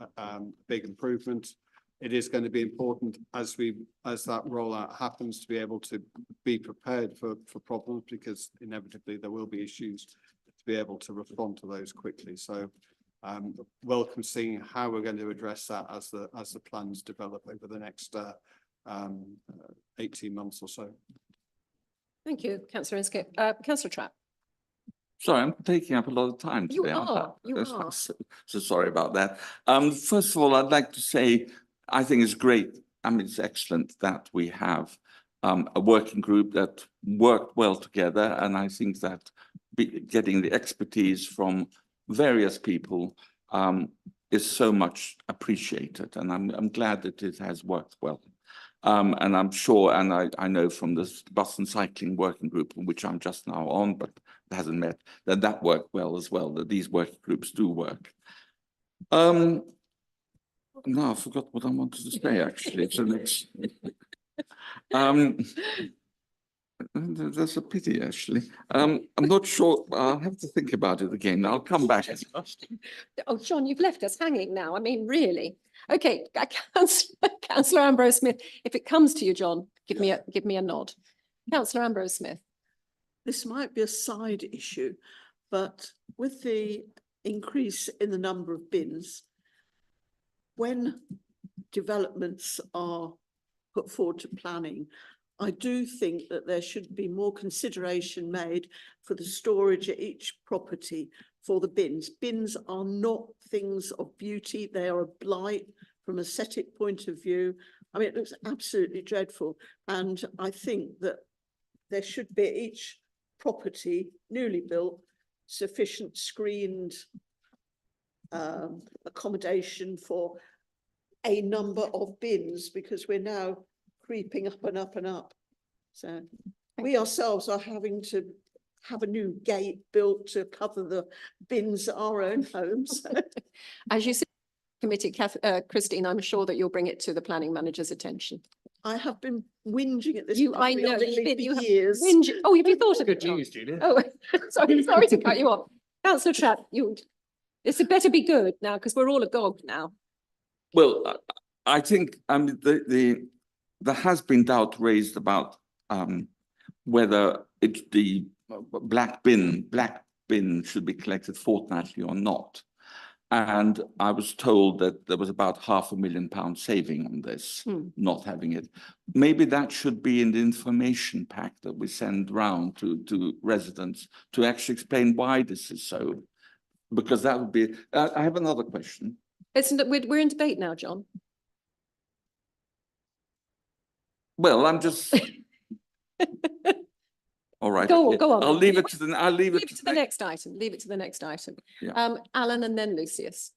big improvement. It is going to be important as that rollout happens to be able to be prepared for problems, because inevitably there will be issues, to be able to respond to those quickly. So welcome seeing how we're going to address that as the plans develop over the next 18 months or so. Thank you, Councillor Inskip. Councillor Trapp. Sorry, I'm taking up a lot of time You today. aren't I? are, you That's are. So sorry about that. First of all, I'd like to say, I think it's great. I mean, it's excellent that we have a working group that worked well together. And I think that getting the expertise from various people is so much appreciated. And I'm glad that it has worked well. And I'm sure, and I know from this bus and cycling working group, which I'm just now on, but hasn't met, that worked well as well, that these working groups do work. No, I forgot what I wanted to say, actually. It's the next. That's a pity, actually. I'm not sure. I'll have to think about it again. I'll come back. Oh, John, you've left us hanging now. I mean, really. Okay, Councillor Ambrose Smith, if it comes to you, John, give me a nod. Councillor Ambrose Smith. This might be a side issue, but with the increase in the number of bins, when developments are put forward to planning, I do think that there should be more consideration made for the storage at each property for the bins. Bins are not things of beauty. They are a blight from aesthetic point of view. I mean, it looks absolutely dreadful. And I think that there should be each property newly built, sufficient screened accommodation for a number of bins, because we're now creeping up and up and up. So we ourselves are having to have a new gate built to cover the bins at our own homes. As you said, committee, Christine, I'm sure that you'll bring it to the planning manager's attention. I have been whinging at this. I know, you have years. Oh, have you thought of it? John? news, Julia. Oh, sorry to cut you off. Councillor Trapp, this had better be good now, because we're all agog now. Well, I think, there has been doubt raised about, whether the black bin should be collected fortnightly or not. And I was told that there was about £500,000 saving on this, not having it. Maybe that should be in the information pack that we send round to residents to actually explain why this is so. Because that would be, I have another question. We're in debate now, John. Well, I'm just. All right. Go okay. on. I'll leave it to the next item. Leave it to the next item. Yeah. Alan and then Lucius.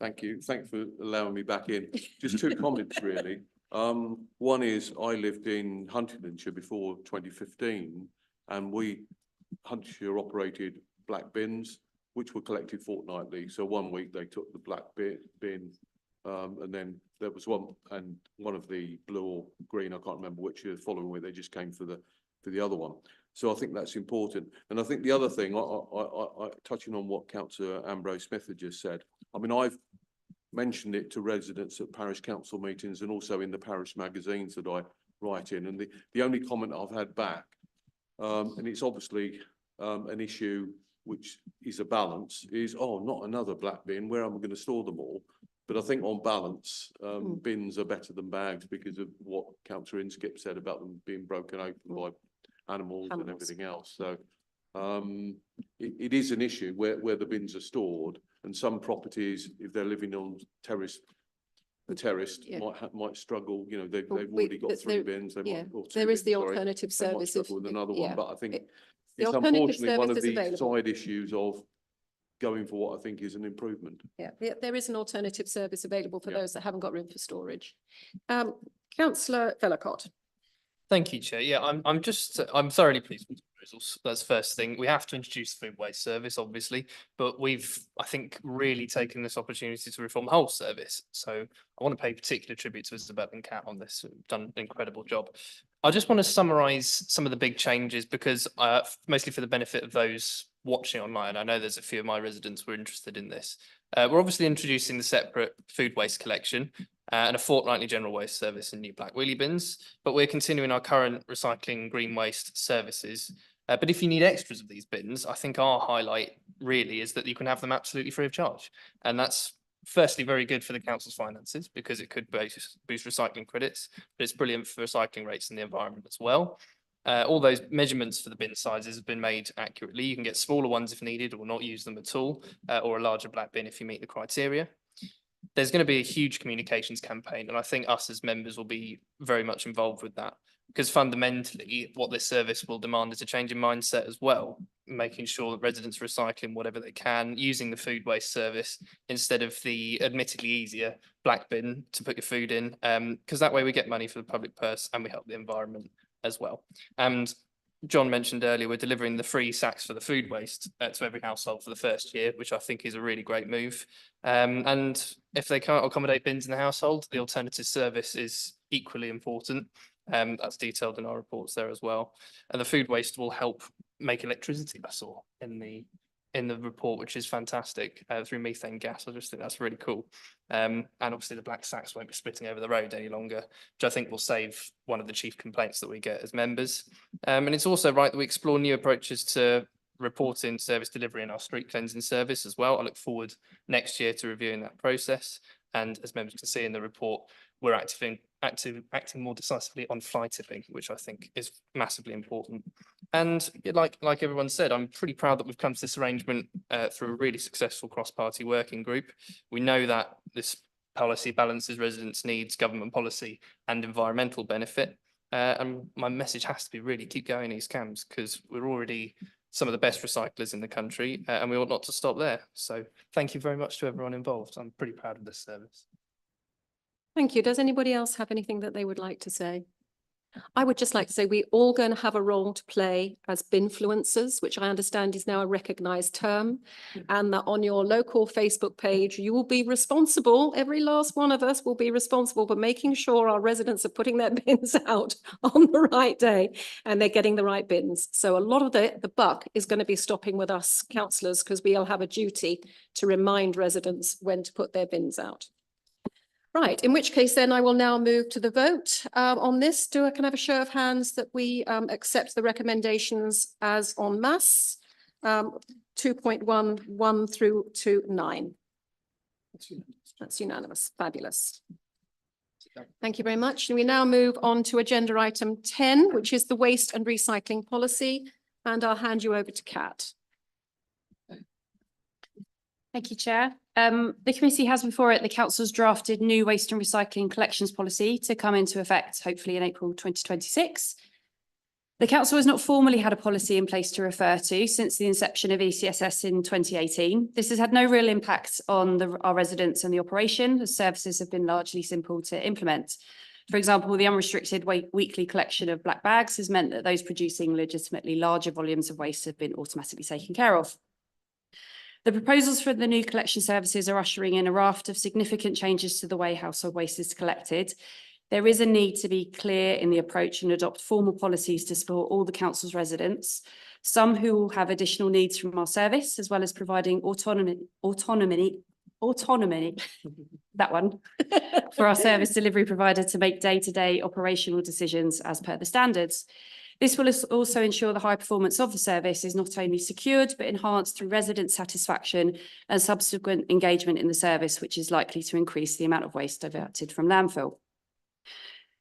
Thank you. Thanks for allowing me back in. Just two comments, really. One is I lived in Huntingdonshire before 2015, and Huntingdonshire operated black bins, which were collected fortnightly. So one week they took the black bin, and then there was one of the blue or green, I can't remember which, the following week they just came for the other one. So I think that's important. And I think the other thing, I touching on what Councillor Ambrose Smith had just said, I mean, I've mentioned it to residents at parish council meetings and also in the parish magazines that I write in. And the only comment I've had back, and it's obviously an issue which is a balance, is, oh, not another black bin, where am I going to store them all? But I think on balance, bins are better than bags because of what Councillor Inskip said about them being broken open by animals and everything else. So it is an issue where the bins are stored, and some properties, if they're living on terrace, might struggle. You know, they've already got three bins. They might, or two there is the bins, sorry. alternative They might service struggle with another one, but I think the it's alternative unfortunately one of service is the available. side issues of going for what I think is an improvement. Yeah, there is an alternative service available for Yeah. those that haven't got room for storage. Councillor Vellacott. Thank you, Chair. Yeah, I'm thoroughly pleased with the proposals. That's the first thing. We have to introduce the food waste service, obviously, but we've, I think, really taken this opportunity to reform the whole service. So I want to pay particular tribute to Isabel and Kat on this. Who've done an incredible job. I just want to summarise some of the big changes because mostly for the benefit of those watching online. I know there's a few of my residents who are interested in this. We're obviously introducing the separate food waste collection and a fortnightly general waste service in new black wheelie bins, but we're continuing our current recycling green waste services. But if you need extras of these bins, I think our highlight really is that you can have them absolutely free of charge. And that's firstly very good for the council's finances because it could boost recycling credits, but it's brilliant for recycling rates in the environment as well. All those measurements for the bin sizes have been made accurately. You can get smaller ones if needed or not use them at all, or a larger black bin if you meet the criteria. There's going to be a huge communications campaign, and I think us as members will be very much involved with that because fundamentally what this service will demand is a change in mindset as well, making sure that residents are recycling whatever they can, using the food waste service instead of the admittedly easier black bin to put your food in, because that way we get money for the public purse and we help the environment as well. And John mentioned earlier, we're delivering the free sacks for the food waste to every household for the first year, which I think is a really great move. And if they can't accommodate bins in the household, the alternative service is equally important. That's detailed in our reports there as well. And the food waste will help make electricity, I saw in the report, which is fantastic, through methane gas. I just think that's really cool. And obviously the black sacks won't be splitting over the road any longer, which I think will save one of the chief complaints that we get as members. And it's also right that we explore new approaches to reporting service delivery in our street cleansing service as well. I look forward next year to reviewing that process. And as members can see in the report, we're acting more decisively on fly tipping, which I think is massively important. And like everyone said, I'm pretty proud that we've come to this arrangement through a really successful cross-party working group. We know that this policy balances residents' needs, government policy and environmental benefit. And my message has to be really keep going, East Cambs, because we're already some of the best recyclers in the country, and we ought not to stop there. So thank you very much to everyone involved. I'm pretty proud of this service. Thank you. Does anybody else have anything that they would like to say? I would just like to say we're all going to have a role to play as binfluencers, which I understand is now a recognised term, and that on your local Facebook page, you will be responsible, every last one of us will be responsible for making sure our residents are putting their bins out on the right day and they're getting the right bins. So a lot of the buck is going to be stopping with us councillors, because we all have a duty to remind residents when to put their bins out. Right, in which case then I will now move to the vote on this. Can I have a show of hands that we accept the recommendations as en masse? 2.1, 1 through to 9. That's unanimous. Fabulous. Thank you very much. And we now move on to agenda item 10, which is the waste and recycling policy. And I'll hand you over to Kat. Thank you, Chair. The committee has before it the council's drafted new waste and recycling collections policy to come into effect, hopefully in April 2026. The council has not formally had a policy in place to refer to since the inception of ECSS in 2018. This has had no real impact on our residents and the operation, as services have been largely simple to implement. For example, the unrestricted weekly collection of black bags has meant that those producing legitimately larger volumes of waste have been automatically taken care of. The proposals for the new collection services are ushering in a raft of significant changes to the way household waste is collected. There is a need to be clear in the approach and adopt formal policies to support all the council's residents, some who will have additional needs from our service, as well as providing autonomy, that one, for our service delivery provider to make day-to-day operational decisions as per the standards. This will also ensure the high performance of the service is not only secured, but enhanced through resident satisfaction and subsequent engagement in the service, which is likely to increase the amount of waste diverted from landfill.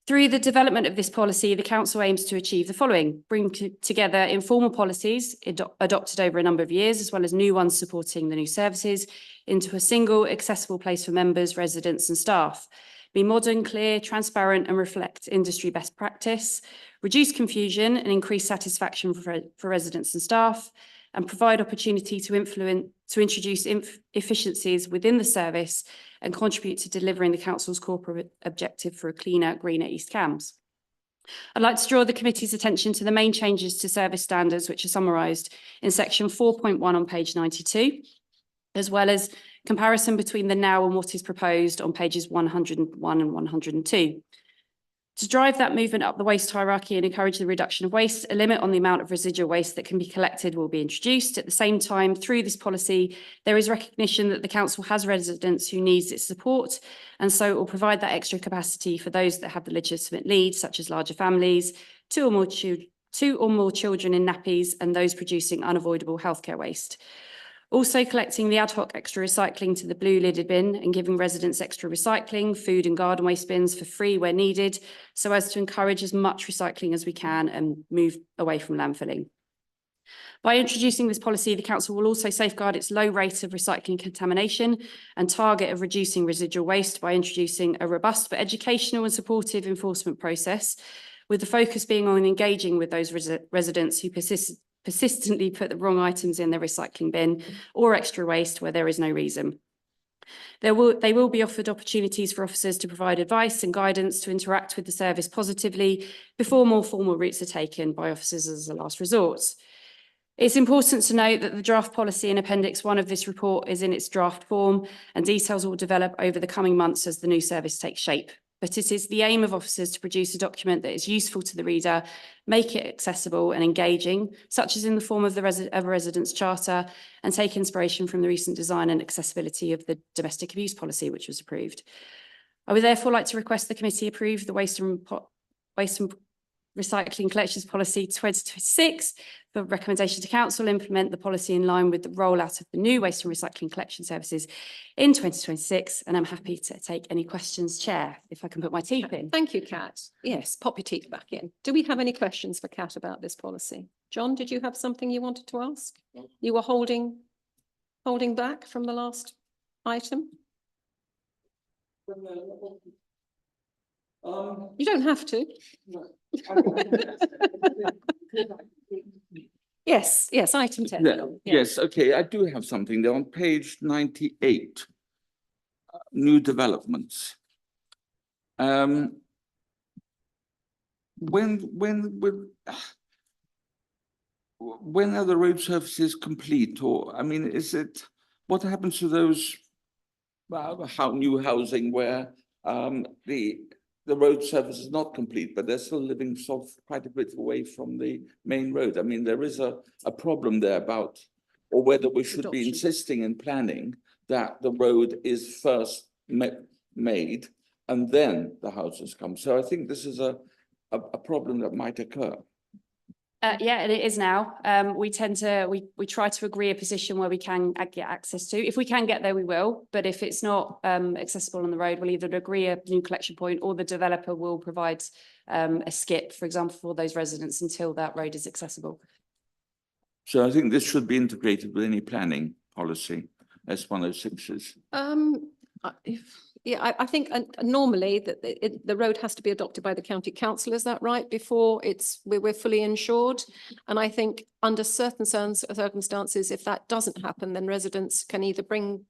Through the development of this policy, the council aims to achieve the following: bring together informal policies adopted over a number of years, as well as new ones supporting the new services, into a single accessible place for members, residents and staff. Be modern, clear, transparent and reflect industry best practice, reduce confusion and increase satisfaction for residents and staff, and provide opportunity to introduce efficiencies within the service and contribute to delivering the council's corporate objective for a cleaner, greener East Cambs. I'd like to draw the committee's attention to the main changes to service standards, which are summarised in section 4.1 on page 92, as well as comparison between the now and what is proposed on pages 101 and 102. To drive that movement up the waste hierarchy and encourage the reduction of waste, a limit on the amount of residual waste that can be collected will be introduced. At the same time, through this policy, there is recognition that the council has residents who needs its support, and so it will provide that extra capacity for those that have the legitimate needs, such as larger families, two or more children in nappies, and those producing unavoidable healthcare waste. Also collecting the ad hoc extra recycling to the blue lidded bin and giving residents extra recycling, food and garden waste bins for free where needed, so as to encourage as much recycling as we can and move away from landfilling. By introducing this policy, the council will also safeguard its low rate of recycling contamination and target of reducing residual waste by introducing a robust but educational and supportive enforcement process, with the focus being on engaging with those residents who persistently put the wrong items in their recycling bin or extra waste where there is no reason. They will be offered opportunities for officers to provide advice and guidance to interact with the service positively before more formal routes are taken by officers as a last resort. It's important to note that the draft policy in Appendix 1 of this report is in its draft form, and details will develop over the coming months as the new service takes shape. But it is the aim of officers to produce a document that is useful to the reader, make it accessible and engaging, such as in the form of the residence charter, and take inspiration from the recent design and accessibility of the domestic abuse policy, which was approved. I would therefore like to request the committee approve the waste and recycling collections policy 2026 for recommendation to council, implement the policy in line with the rollout of the new waste and recycling collection services in 2026. And I'm happy to take any questions, Chair, if I can put my teeth in. Thank you, Kat. Yes, pop your teeth back in. Do we have any questions for Kat about this policy? John, did you have something you wanted to ask? You were holding back from the last item? You don't have to. Yes, yes, item 10. Yeah, John. yes, okay, I do have something there on page 98. New developments. When are the road surfaces complete, or, I mean, what happens to those how new housing where the road surface is not complete, but they're still living sort of quite a bit away from the main road? I mean, there is a problem there about, or whether we should be Adoption. insisting in planning that the road is first made and then the houses come. So I think this is a problem that might occur. Yeah, and it is now. We tend to, we try to agree a position where we can get access to. If we can get there, we will. But if it's not accessible on the road, we'll either agree a new collection point or the developer will provide a skip, for example, for those residents until that road is accessible. So I think this should be integrated with any planning policy, S106s. I think normally that the road has to be adopted by the county council, is that right? Before we're fully insured. And I think under certain circumstances, if that doesn't happen, then residents can either bring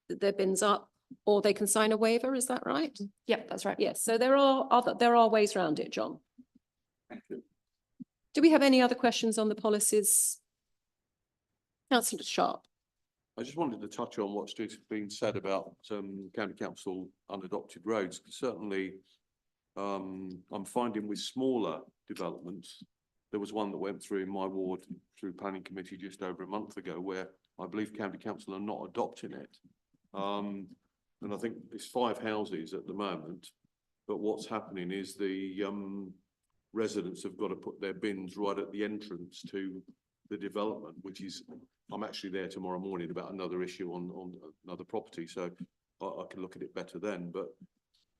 their bins up or they can sign a waiver, is that right? Yep, that's right. Yes, so there are ways around it, John. Thank you. Do we have any other questions on the policies? Councillor Sharp. I just wanted to touch on what's been said about county council unadopted roads. Certainly, I'm finding with smaller developments, there was one that went through in my ward through planning committee just over a month ago, where I believe county council are not adopting it. And I think it's 5 houses at the moment, but what's happening is the residents have got to put their bins right at the entrance to the development, which is, I'm actually there tomorrow morning about another issue on another property, so I can look at it better then. But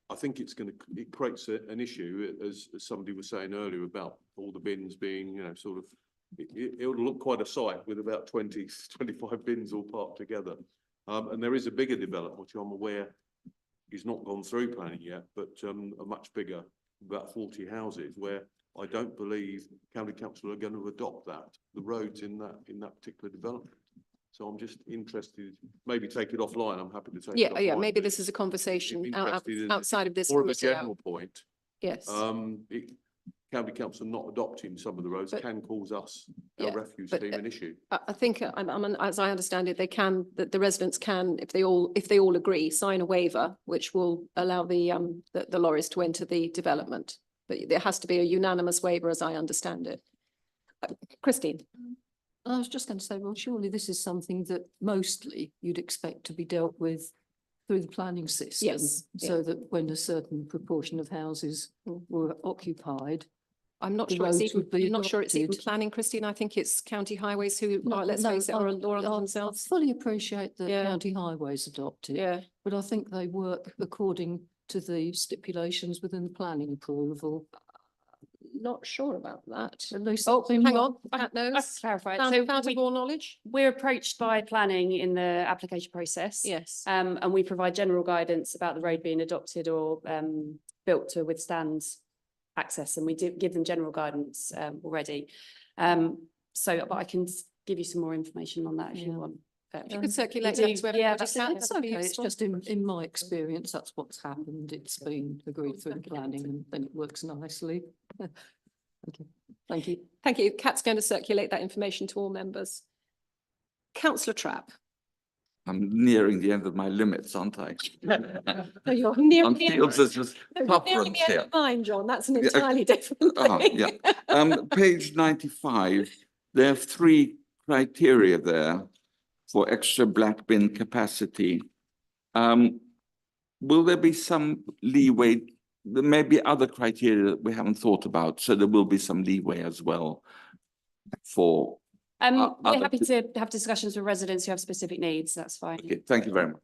I think it creates an issue, as somebody was saying earlier, about all the bins being, sort of, it would look quite a sight with about 20, 25 bins all parked together. And there is a bigger development, which I'm aware is not gone through planning yet, but a much bigger, about 40 houses, where I don't believe county council are going to adopt the roads in that particular development. So I'm just interested, maybe take it offline. I'm happy to take it offline. Yeah, maybe this is a conversation outside of this. More of a committee. general point. Yes. County council not adopting some of the roads can cause us, Yeah, our refuse but, team, an issue. I think, as I understand it, the residents can, if they all agree, sign a waiver, which will allow the lorries to enter the development. But there has to be a unanimous waiver, as I understand it. Christine. I was just going to say, well, surely this is something that mostly you'd expect to be dealt with through the planning system. Yes, So that when a certain proportion of houses were occupied. I'm not the sure it's roads even, would be I'm not sure it's even adopted. planning, Christine. I think it's county highways who, let's face it, are a law unto I themselves. fully appreciate that Yeah. county highways adopted. Yeah. But I think they work according to the stipulations within the planning approval. Not sure about that. At least. Oh, that's in hang what- on, Pat I knows. clarify. Found So of more knowledge? we're approached by planning in the application process. Yes. And we provide general guidance about the road being adopted or built to withstand access, and we do give them general guidance already. But I can give you some more information on that if you Yeah. want. But You could circulate we that do- to everybody. yeah, just that's- now, It's that'd be okay, it's useful. just in my experience, that's what's happened. It's been agreed through the planning and then it works nicely. Thank you. Thank you. Thank you. Kat's going to circulate that information to all members. Councillor Trapp. I'm nearing the end of my limits, aren't I? No, you're near On the end. fields, there's just No, you're tough nearing ones the end here. of mine, John. That's an Yeah, entirely different Oh, thing. yeah. Page 95, there are 3 criteria there for extra black bin capacity. Will there be some leeway? There may be other criteria that we haven't thought about, so there will be some leeway as well for. we're other happy to have discussions with residents who have specific needs. That's fine. Okay, thank you very much.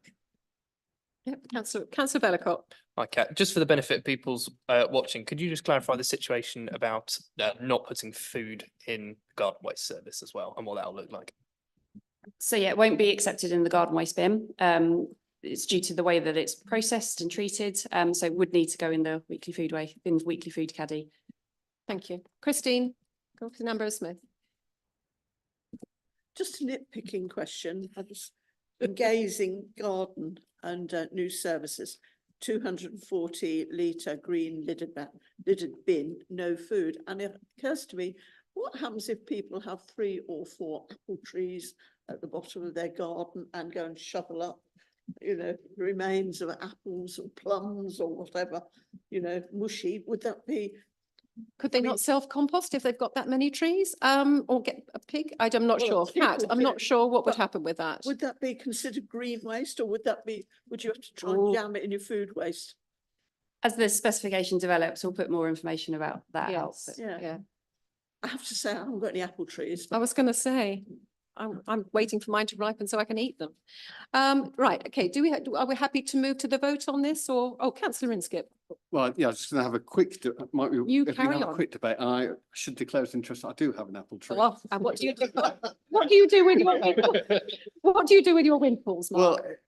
Yep, Councillor Bellicott. Okay, just for the benefit of people's watching, could you just clarify the situation about not putting food in garden waste service as well and what that'll look like? So yeah, it won't be accepted in the garden waste bin. it's due to the way that it's processed and treated. So it would need to go in the weekly food weekly food caddy. Thank you. Christine, Councillor Smith. Just a nitpicking question. I was gazing garden and new services, 240 litre green lidded bin, no food. And it occurs to me, what happens if people have 3 or 4 apple trees at the bottom of their garden and go and shovel up, you know, remains of apples or plums or whatever, you know, mushy? Would that be? Could they I mean- not self-compost if they've got that many trees? Or get a pig? I'm not Well, sure. Pat, people I'm not do, sure what would but happen with that. Would that be considered green waste, or would that be, would you have to try and Oh. jam it in your food waste? As the specification develops, we'll put more information about that out. Yes, but- yeah. I have to say, I haven't got any apple trees. I was going to say, I'm waiting for mine to ripen so I can eat them. Right, okay, are we happy to move to the vote on this or, councillor Inskip? Well, yeah, I was just going to have a quick, might we, You if we carry have a on. quick debate, and I should declare as interest, I do have an apple tree. Well, and what do you do? What do you do with your, what do you do with your windfalls, Well, Mark?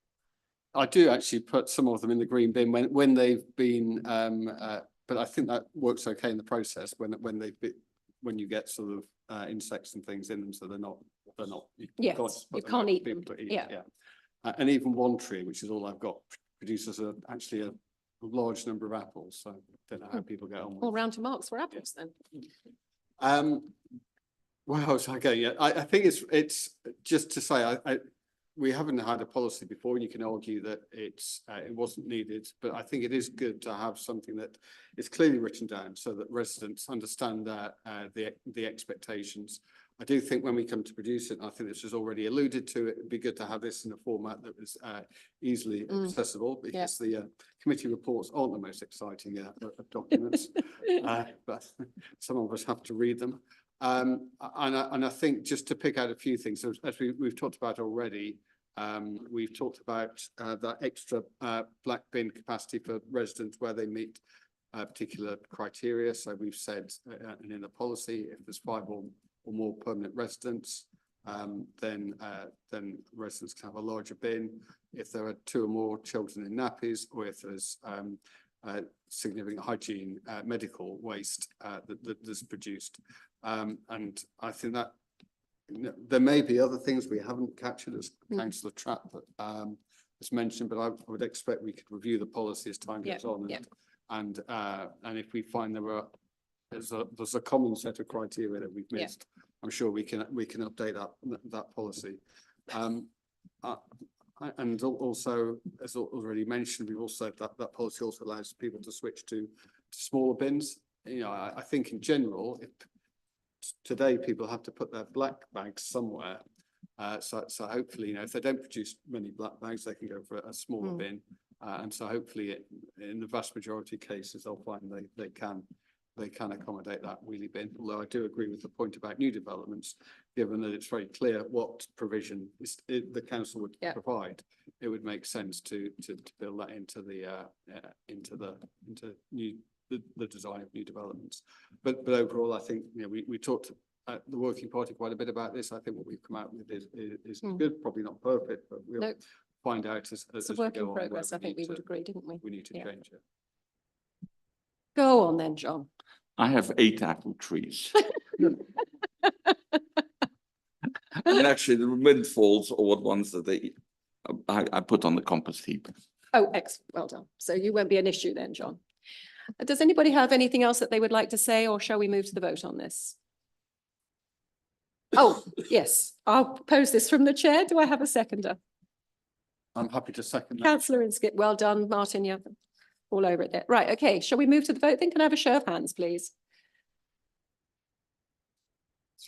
I do actually put some of them in the green bin when they've been, but I think that works okay in the process when they've been, when you get sort of insects and things in them, so they're not. Yes, just put you them can't out for eat people them, to eat, yeah. And even one tree, which is all I've got, produces actually a large number of apples, so I don't know how people get on with All it. round to Marks for apples then. Well, okay, yeah, I think it's just to say, we haven't had a policy before. You can argue that it wasn't needed, but I think it is good to have something that is clearly written down so that residents understand that the expectations. I do think when we come to produce it, and I think this was already alluded to, it would be good to have this in a format that was easily accessible, because the committee reports aren't the most exciting of documents, but some of us have to read them. And I think just to pick out a few things, as we've talked about already, we've talked about that extra black bin capacity for residents where they meet particular criteria. So we've said, and in the policy, if there's 5 or more permanent residents, then residents can have a larger bin. If there are 2 or more children in nappies, or if there's significant hygiene medical waste that's produced. And I think that there may be other things we haven't captured, as Councillor Trapp has mentioned, but I would expect we could review the policy as time goes on. And if we find there's a common set of criteria that we've missed, I'm sure we can update that policy. And also, as already mentioned, we've also that policy also allows people to switch to smaller bins. You know, I think in general, today people have to put their black bags somewhere. So hopefully, you know, if they don't produce many black bags, they can go for a smaller bin. And so hopefully, in the vast majority of cases, they'll find they can accommodate that wheelie bin. Although I do agree with the point about new developments, given that it's very clear what provision the council would provide, it would make sense to build that into the design of new developments. But overall, I think, you know, we talked at the working party quite a bit about this. I think what we've come out with is good, probably not perfect, but we'll find out as It's a we work go in on progress, where I think we would to- agree, didn't we? We need to change it. Go on then, John. I have 8 apple trees. And actually the windfalls are what ones that I put on the compost heap. Oh, excellent, well done. So you won't be an issue then, John. Does anybody have anything else that they would like to say, or shall we move to the vote on this? Oh, yes, I'll propose this from the chair. Do I have a seconder? I'm happy to second that. Councillor Inskip, well done, Martin, yeah, all over it there. Right, okay, shall we move to the vote then? Can I have a show of hands, please?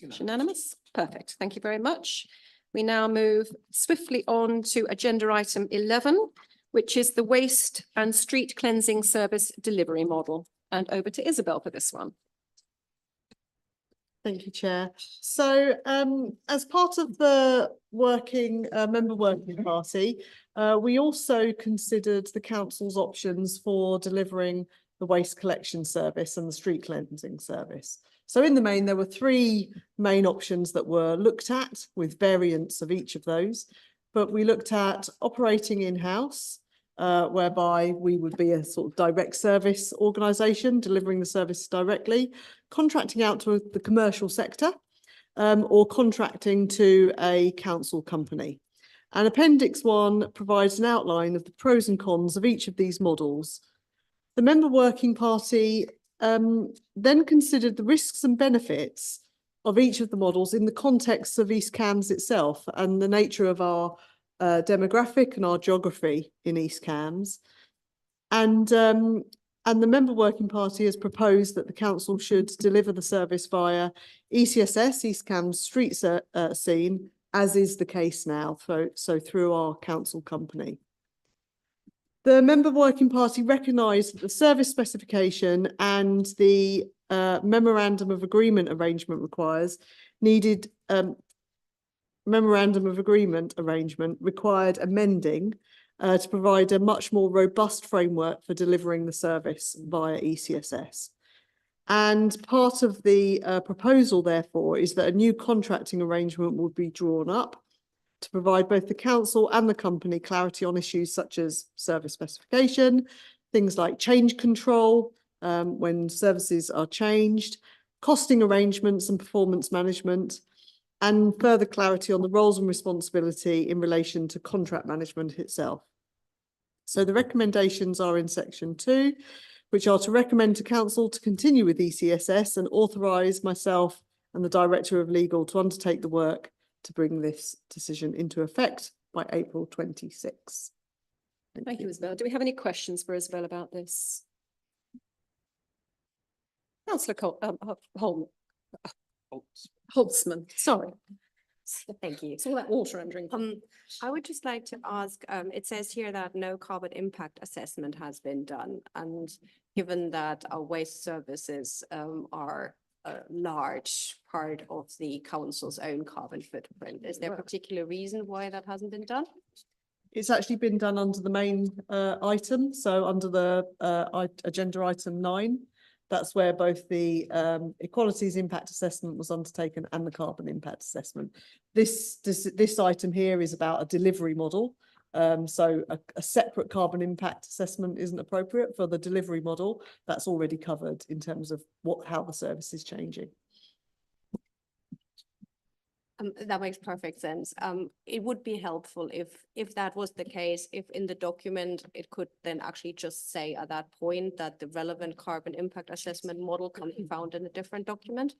Unanimous, perfect, thank you very much. We now move swiftly on to agenda item 11, which is the waste and street cleansing service delivery model. And over to Isabel for this one. Thank you, Chair. So as part of the member working party, we also considered the council's options for delivering the waste collection service and the street cleansing service. So in the main, there were 3 main options that were looked at with variants of each of those. but we looked at operating in-house, whereby we would be a sort of direct service organisation delivering the service directly, contracting out to the commercial sector, or contracting to a council company. And Appendix 1 provides an outline of the pros and cons of each of these models. The member working party then considered the risks and benefits of each of the models in the context of East Cambs itself and the nature of our demographic and our geography in East Cambs. And the member working party has proposed that the council should deliver the service via ECSS, East Cambs Street Scene, as is the case now, so through our council company. The member working party recognised that the service specification and the memorandum of agreement arrangement required amending to provide a much more robust framework for delivering the service via ECSS. And part of the proposal, therefore, is that a new contracting arrangement would be drawn up to provide both the council and the company clarity on issues such as service specification, things like change control when services are changed, costing arrangements and performance management, and further clarity on the roles and responsibility in relation to contract management itself. So the recommendations are in section 2, which are to recommend to council to continue with ECSS and authorise myself and the Director of Legal to undertake the work to bring this decision into effect by April 26. Thank you, Isabel. Do we have any questions for Isabel about this? Councillor Holtzman, sorry. Thank you. It's all that water I'm drinking. I would just like to ask, it says here that no carbon impact assessment has been done. And given that our waste services are a large part of the council's own carbon footprint, is there a particular reason why that hasn't been done? It's actually been done under the main item, so under the agenda item 9. That's where both the equalities impact assessment was undertaken and the carbon impact assessment. This item here is about a delivery model. So a separate carbon impact assessment isn't appropriate for the delivery model. That's already covered in terms of how the service is changing. That makes perfect sense. It would be helpful if that was the case, if in the document it could then actually just say at that point that the relevant carbon impact assessment model can be found in a different document.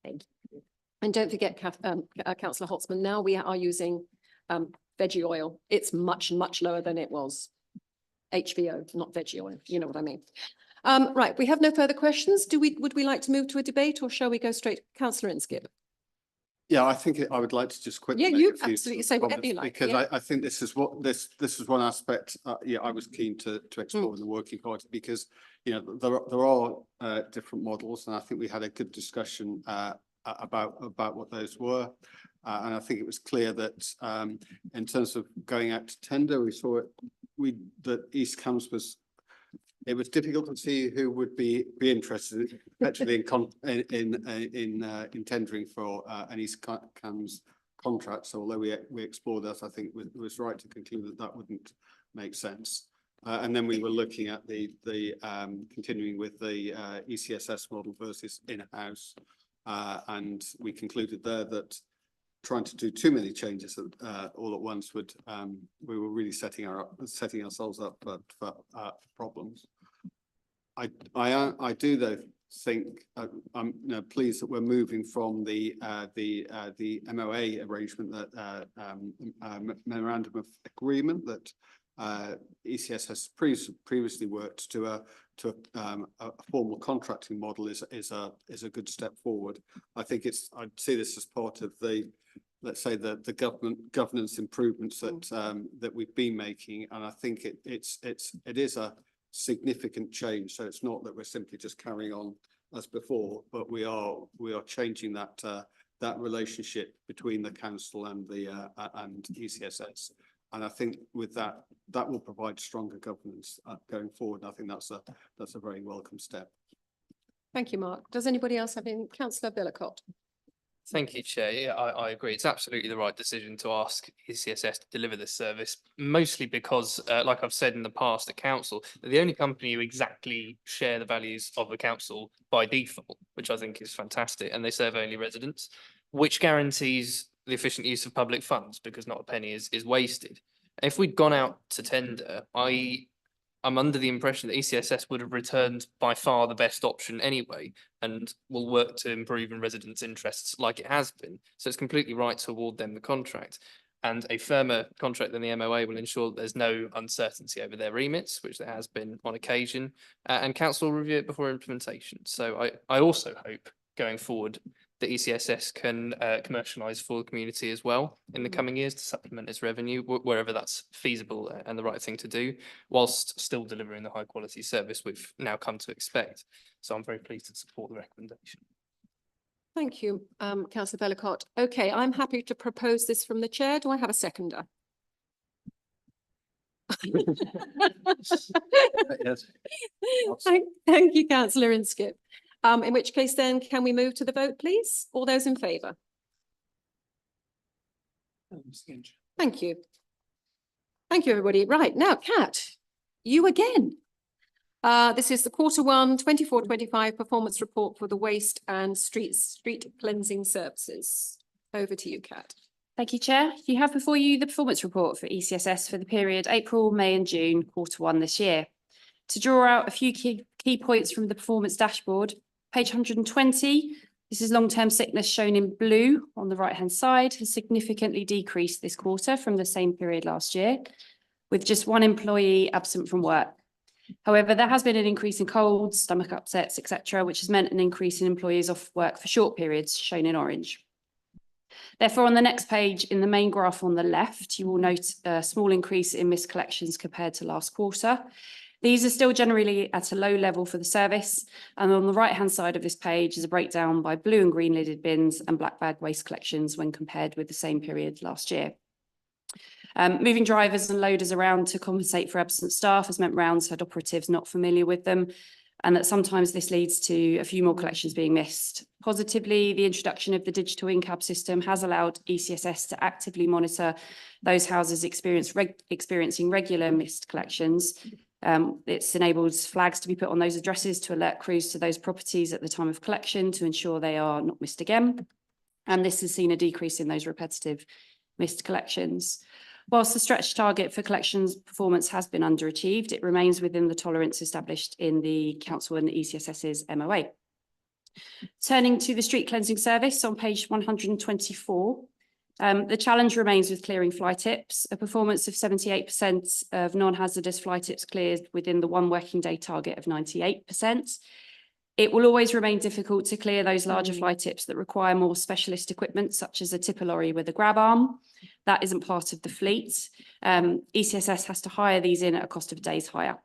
Thank you. And don't forget, Councillor Holtzman, now we are using veggie oil. It's much, much lower than it was. HVO, not veggie oil. You know what I mean. Right, we have no further questions. Would we like to move to a debate, or shall we go straight? Councillor Inskip. Yeah, I think I would like to just quickly. Yeah, make you a few absolutely sort say of whatever you comments, like, because yeah. I think this is what this is one aspect. I was keen to explore in the working party, because there are different models, and I think we had a good discussion about what those were, and I think it was clear that in terms of going out to tender, we saw that East Cambs was. It was difficult to see who would be interested actually in tendering for an East Cambs contract. So although we explored that, I think it was right to conclude that that wouldn't make sense. And then we were looking at the continuing with the ECSS model versus in-house, and we concluded there that trying to do too many changes all at once would we were really setting ourselves up for problems. I do though think I'm pleased that we're moving from the MOA arrangement, that memorandum of agreement that ECS has previously worked to a formal contracting model is a good step forward. I think I'd see this as part of let's say the governance improvements that we've been making, and I think it is a significant change. So it's not that we're simply just carrying on as before, but we are changing that relationship between the council and and ECSS. And I think with that will provide stronger governance going forward. And I think that's a very welcome step. Thank you, Mark. Does anybody else have any? Councillor Billicott. Thank you, Chair. Yeah, I agree. It's absolutely the right decision to ask ECSS to deliver this service, mostly because, like I've said in the past at council, they're the only company who exactly share the values of the council by default, which I think is fantastic, and they serve only residents, which guarantees the efficient use of public funds because not a penny is wasted. If we'd gone out to tender, I'm under the impression that ECSS would have returned by far the best option anyway, and will work to improve in residents' interests like it has been. So it's completely right to award them the contract. And a firmer contract than the MOA will ensure that there's no uncertainty over their remits, which there has been on occasion, and council will review it before implementation. So I also hope going forward that ECSS can commercialise for the community as well in the coming years to supplement its revenue wherever that's feasible and the right thing to do, whilst still delivering the high quality service we've now come to expect. So I'm very pleased to support the recommendation. Thank you, Councillor Bellicott. Okay, I'm happy to propose this from the chair. Do I have a seconder? Yes. Thank you, Councillor Inskip. In which case then, can we move to the vote, please? All those in favour? Thank you. Thank you, everybody. Right, now, Kat, you again. This is the Q1 24-25 performance report for the waste and street cleansing services. Over to you, Kat. Thank you, Chair. You have before you the performance report for ECSS for the period April, May and June, Q1 this year. To draw out a few key points from the performance dashboard, page 120, this is long-term sickness shown in blue on the right-hand side, has significantly decreased this quarter from the same period last year, with just one employee absent from work. However, there has been an increase in colds, stomach upsets, etc., which has meant an increase in employees off work for short periods, shown in orange. Therefore, on the next page, in the main graph on the left, you will note a small increase in missed collections compared to last quarter. These are still generally at a low level for the service, and on the right-hand side of this page is a breakdown by blue and green lidded bins and black bag waste collections when compared with the same period last year. Moving drivers and loaders around to compensate for absent staff has meant rounds had operatives not familiar with them, and that sometimes this leads to a few more collections being missed. Positively, the introduction of the digital in-cab system has allowed ECSS to actively monitor those houses experiencing regular missed collections. It's enabled flags to be put on those addresses to alert crews to those properties at the time of collection to ensure they are not missed again. And this has seen a decrease in those repetitive missed collections. Whilst the stretch target for collections performance has been underachieved, it remains within the tolerance established in the Council and ECSS's MOA. Turning to the street cleansing service on page 124, the challenge remains with clearing fly tips. A performance of 78% of non-hazardous fly tips cleared within the one working day target of 98%. It will always remain difficult to clear those larger fly tips that require more specialist equipment, such as a tipper lorry with a grab arm. That isn't part of the fleet. ECSS has to hire these in at a cost of a day's hire.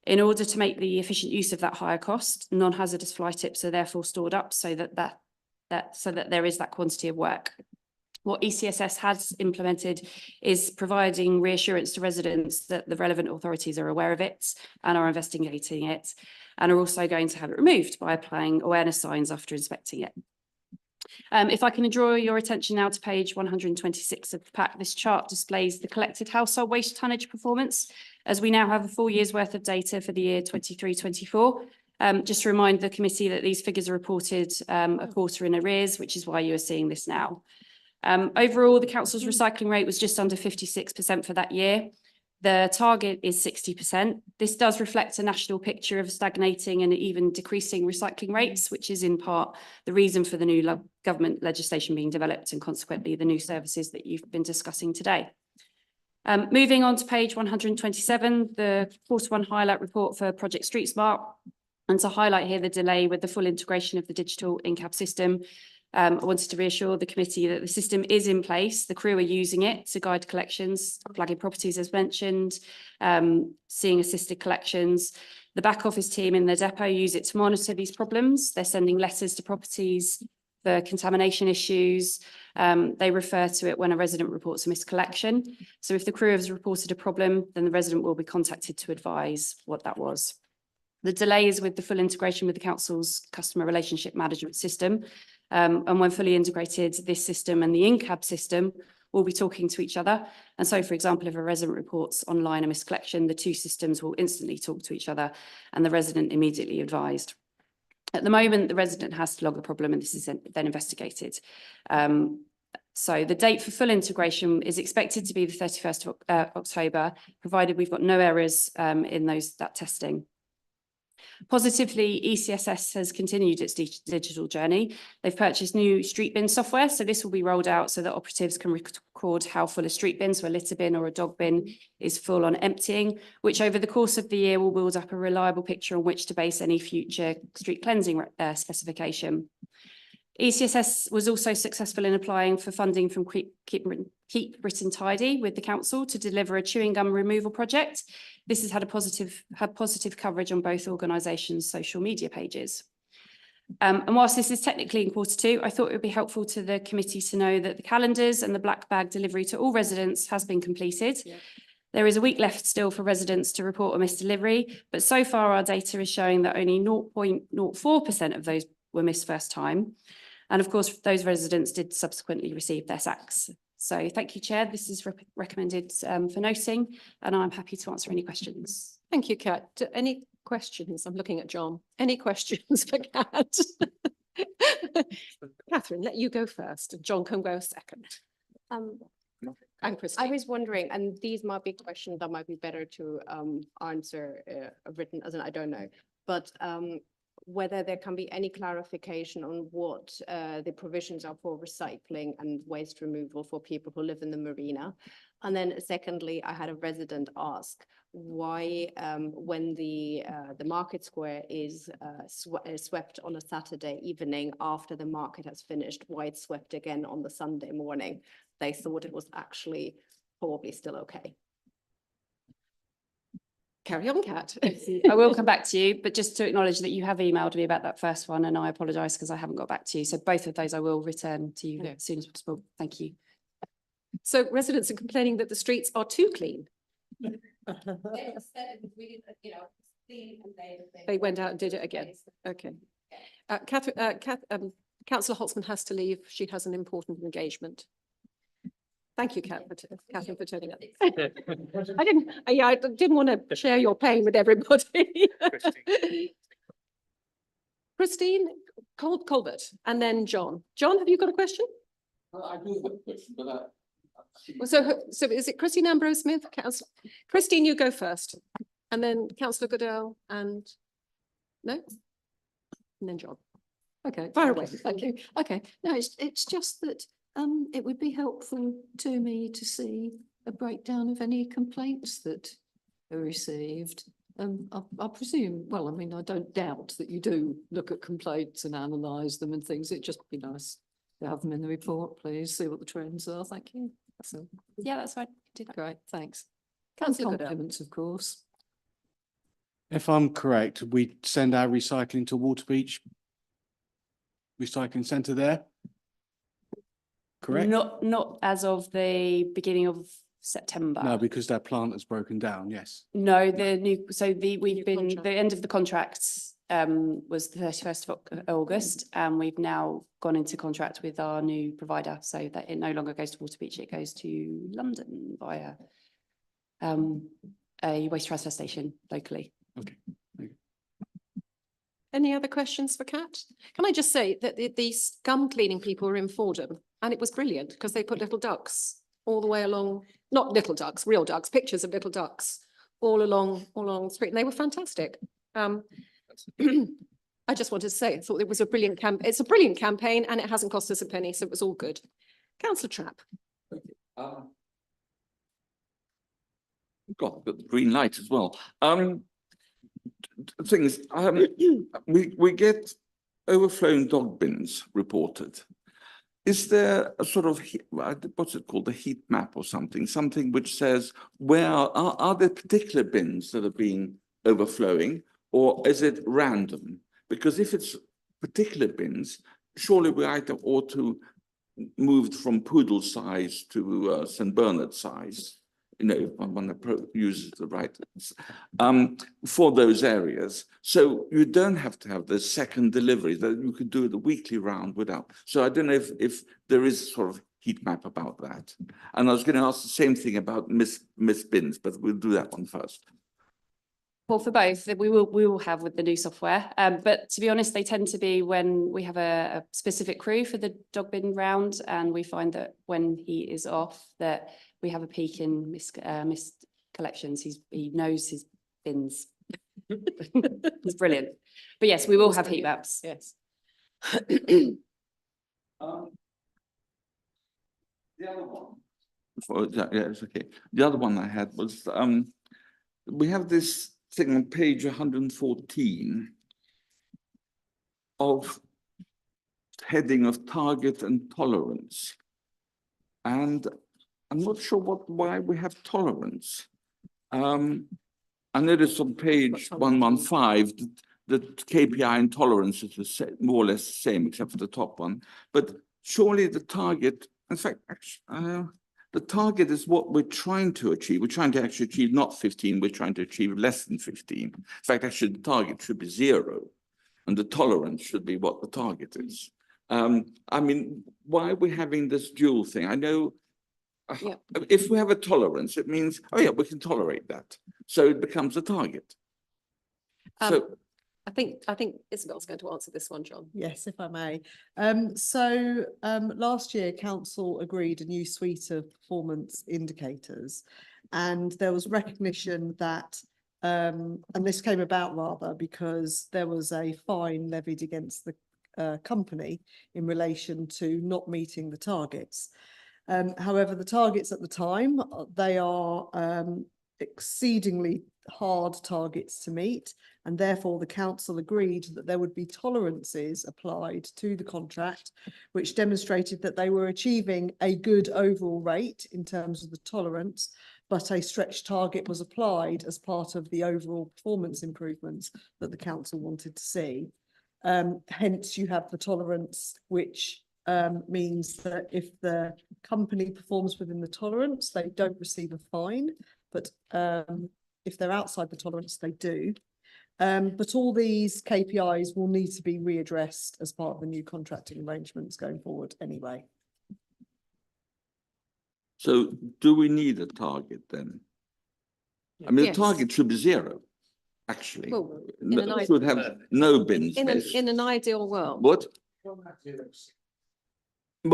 In order to make the efficient use of that higher cost, non-hazardous fly tips are therefore stored up so that there is that quantity of work. What ECSS has implemented is providing reassurance to residents that the relevant authorities are aware of it and are investigating it, and are also going to have it removed by applying awareness signs after inspecting it. If I can draw your attention now to page 126 of the pack, this chart displays the collected household waste tonnage performance, as we now have a full year's worth of data for the year 23-24. Just to remind the committee that these figures are reported a quarter in arrears, which is why you are seeing this now. Overall, the council's recycling rate was just under 56% for that year. The target is 60%. This does reflect a national picture of stagnating and even decreasing recycling rates, which is in part the reason for the new government legislation being developed and consequently the new services that you've been discussing today. Moving on to page 127, the Q1 highlight report for Project Street Smart. And to highlight here the delay with the full integration of the digital in-cab system, I wanted to reassure the committee that the system is in place. The crew are using it to guide collections, flagging properties as mentioned, seeing assisted collections. The back office team in the depot use it to monitor these problems. They're sending letters to properties for contamination issues. They refer to it when a resident reports a missed collection. So if the crew has reported a problem, then the resident will be contacted to advise what that was. The delay is with the full integration with the council's customer relationship management system. And when fully integrated, this system and the in-cab system will be talking to each other. And so, for example, if a resident reports online a miscollection, the two systems will instantly talk to each other and the resident immediately advised. At the moment, the resident has to log the problem and this is then investigated. So the date for full integration is expected to be the 31st of October, provided we've got no errors in that testing. Positively, ECSS has continued its digital journey. They've purchased new street bin software, so this will be rolled out so that operatives can record how full a street bin, so a litter bin or a dog bin, is full on emptying, which over the course of the year will build up a reliable picture on which to base any future street cleansing specification. ECSS was also successful in applying for funding from Keep Britain Tidy with the council to deliver a chewing gum removal project. This has had positive coverage on both organisations' social media pages. And whilst this is technically in Q2, I thought it would be helpful to the committee to know that the calendars and the black bag delivery to all residents has been completed. Yeah. There is a week left still for residents to report a missed delivery, but so far our data is showing that only 0.04% of those were missed first time. And of course, those residents did subsequently receive their sacks. So thank you, Chair. This is recommended for noting, and I'm happy to answer any questions. Thank you, Kat. Any questions? I'm looking at John. Any questions for Kat? Catherine, let you go first, and John can go second. And Christine. I was wondering, and these might be questions that might be better to answer written, as in I don't know, but whether there can be any clarification on what the provisions are for recycling and waste removal for people who live in the marina. And then secondly, I had a resident ask why when the market square is swept on a Saturday evening after the market has finished, why it's swept again on the Sunday morning. They thought it was actually probably still okay. Carry on, Kat. I will come back to you, but just to acknowledge that you have emailed me about that first one and I apologise because I haven't got back to you. So both of those I will return to you as soon as possible. Thank you. So residents are complaining that the streets are too clean. They went out and did it again. Okay. Councillor Holtzman has to leave. She has an important engagement. Thank you, Catherine, for turning up. I didn't want to share your pain with everybody. Christine Colbert, and then John. John, have you got a question? I do have a question, but So is it Christine Ambrose Smith? Christine, you go first, and then Councillor Goodell, and no, and then John. Okay, fire away. Thank you. Okay, no, it's just that it would be helpful to me to see a breakdown of any complaints that are received. I presume, well, I mean, I don't doubt that you do look at complaints and analyse them and things. It'd just be nice to have them in the report, please, see what the trends are. Thank you. That's all. Yeah, that's fine. Do that. Great, thanks. Councillor Goodell. Compliments, of course. If I'm correct, we send our recycling to Waterbeach Recycling Centre there? Correct? Not as of the beginning of September. No, because their plant has broken down, yes. No, the end of the contract was the 31st of August, and we've now gone into contract with our new provider so that it no longer goes to Waterbeach, it goes to London via a waste transfer station locally. Okay. Any other questions for Kat? Can I just say that the scum cleaning people were in Fordham, and it was brilliant because they put little ducks all the way along, not little ducks, real ducks, pictures of little ducks all along the street, and they were fantastic. I just wanted to say, I thought it was a brilliant it's a brilliant campaign, and it hasn't cost us a penny, so it was all good. Councillor Trapp. got the green light as well. We get overflowing dog bins reported. Is there a sort of, what's it called, a heat map or something which says where are there particular bins that are being overflowing, or is it random? Because if it's particular bins, surely we either ought to move from poodle size to St. Bernard size. you know, if one uses the right, for those areas. So you don't have to have the second delivery, that you could do the weekly round without. So I don't know if there is sort of heat map about that. And I was going to ask the same thing about miss bins, but we'll do that one first. Well, for both, we will have with the new software. But to be honest, they tend to be when we have a specific crew for the dog bin round, and we find that when he is off, that we have a peak in missed collections. He knows his bins. It's brilliant. But yes, we will have heat maps. Yes. The other one. Yeah, it's okay. The other one I had was we have this thing on page 114 of heading of target and tolerance. And I'm not sure why we have tolerance. I noticed on page 115 that KPI and tolerance is more or less the same, except for the top one. But surely the target, in fact, actually, the target is what we're trying to achieve. We're trying to actually achieve not 15, we're trying to achieve less than 15. In fact, actually the target should be 0 and the tolerance should be what the target is. I mean, why are we having this dual thing? I know if we have a tolerance, it means, oh yeah, we can tolerate that. So it becomes a target. So I think Isabel's going to answer this one, John. Yes, if I may. Last year, council agreed a new suite of performance indicators, and there was recognition that, and this came about rather because there was a fine levied against the company in relation to not meeting the targets. However, the targets at the time, they are exceedingly hard targets to meet, and therefore the council agreed that there would be tolerances applied to the contract, which demonstrated that they were achieving a good overall rate in terms of the tolerance, but a stretch target was applied as part of the overall performance improvements that the council wanted to see. Hence, you have the tolerance, which means that if the company performs within the tolerance, they don't receive a fine, but if they're outside the tolerance, they do. But all these KPIs will need to be readdressed as part of the new contracting arrangements going forward anyway. So do we need a target then? I mean, Yes. the target should be 0, actually. Well, in an It should have no bins. in an ideal world. What? Well,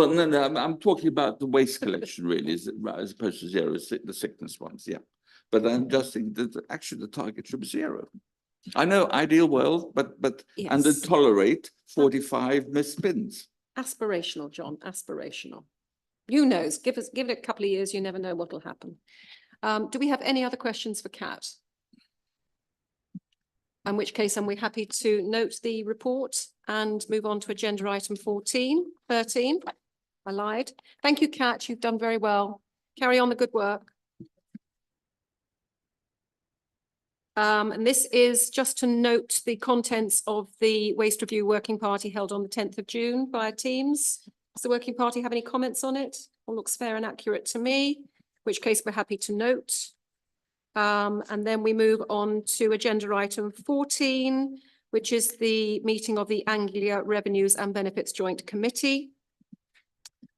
no, I'm talking about the waste collection really, as opposed to 0, the sickness ones, yeah. But I'm just thinking that actually the target should be 0. I know ideal world, but and then Yes. tolerate 45 missed bins. Aspirational, John, aspirational. Who knows? Give it a couple of years, you never know what will happen. Do we have any other questions for Kat? In which case, we happy to note the report and move on to agenda item 13. I lied. Thank you, Kat. You've done very well. Carry on the good work. And this is just to note the contents of the Waste Review Working Party held on the 10th of June via Teams. Does the Working Party have any comments on it? All looks fair and accurate to me, in which case we're happy to note. And then we move on to agenda item 14, which is the meeting of the Anglia Revenues and Benefits Joint Committee.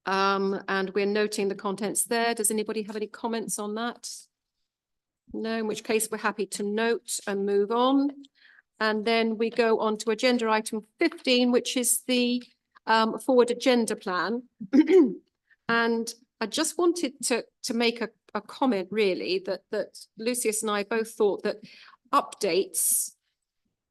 And we're noting the contents there. Does anybody have any comments on that? No, in which case we're happy to note and move on. And then we go on to agenda item 15, which is the forward agenda plan. And I just wanted to make a comment really that Lucius and I both thought that updates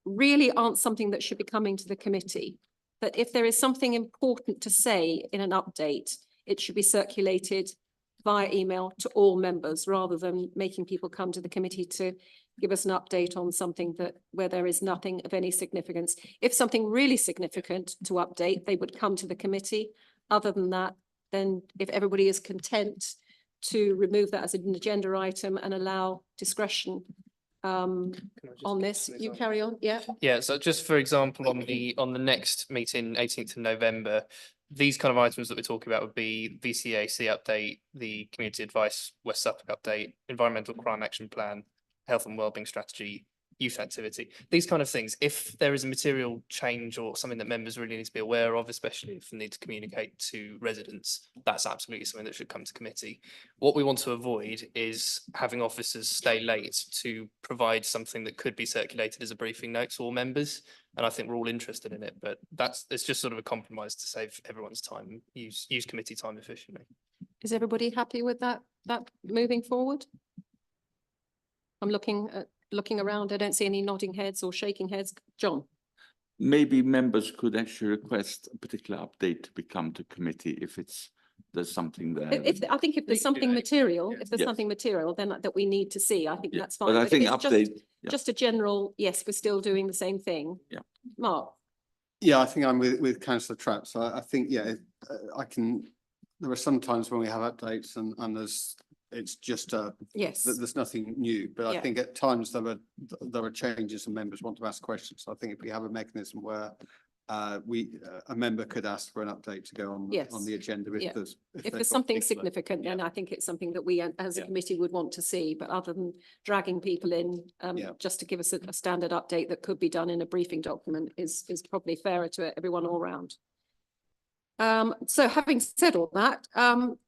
really aren't something that should be coming to the committee. That if there is something important to say in an update, it should be circulated via email to all members rather than making people come to the committee to give us an update on something where there is nothing of any significance. If something really significant to update, they would come to the committee. Other than that, then if everybody is content to remove that as an agenda item and allow discretion on this, you carry on, yeah? Yeah, so just for example, on the next meeting, 18th of November, these kind of items that we're talking about would be VCAC update, the community advice West Suffolk update, environmental crime action plan, health and wellbeing strategy, youth activity, these kind of things. If there is a material change or something that members really need to be aware of, especially if they need to communicate to residents, that's absolutely something that should come to committee. What we want to avoid is having officers stay late to provide something that could be circulated as a briefing note to all members. And I think we're all interested in it, but it's just sort of a compromise to save everyone's time, use committee time efficiently. Is everybody happy with that moving forward? I'm looking around. I don't see any nodding heads or shaking heads. John? Maybe members could actually request a particular update to become to committee if there's something there. I think if there's something material, if there's Yes. something material, then that we need to see, I think Yeah, that's fine. but I if think it's update, yeah. just a general, yes, we're still doing the same thing. Yeah. Mark? Yeah, I think I'm with councillor Trapp. So I think, yeah, there are some times when we have updates and it's just Yes. there's nothing new, but I Yeah. think at times there are changes and members want to ask questions. So I think if we have a mechanism where a member could ask for an update to go on Yes. the agenda Yeah. if there's If they've there's got something particular- significant, then I think it's something that we as a Yeah. committee would want to see, but other than dragging people in, Yeah. just to give us a standard update that could be done in a briefing document is probably fairer to everyone all round. So having said all that,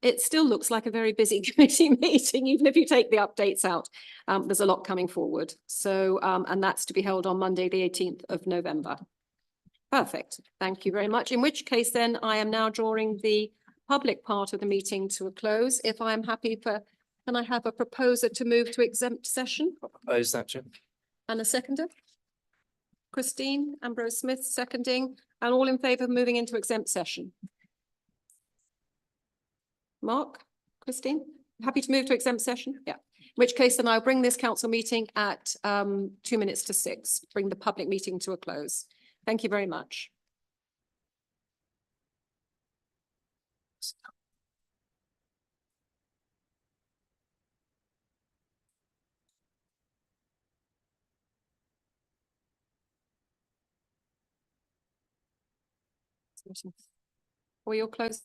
it still looks like a very busy committee meeting, even if you take the updates out. There's a lot coming forward. So, and that's to be held on Monday, the 18th of November. Perfect. Thank you very much. In which case then I am now drawing the public part of the meeting to a close. If I am happy can I have a proposer to move to exempt session Propose that, Jim. and a seconder? Christine Ambrose Smith seconding, and all in favour of moving into exempt session? Mark, Christine, happy to move to exempt session? Yeah. In which case then I'll bring this council meeting at 2 minutes to 6, bring the public meeting to a close. Thank you very much. Or you'll close.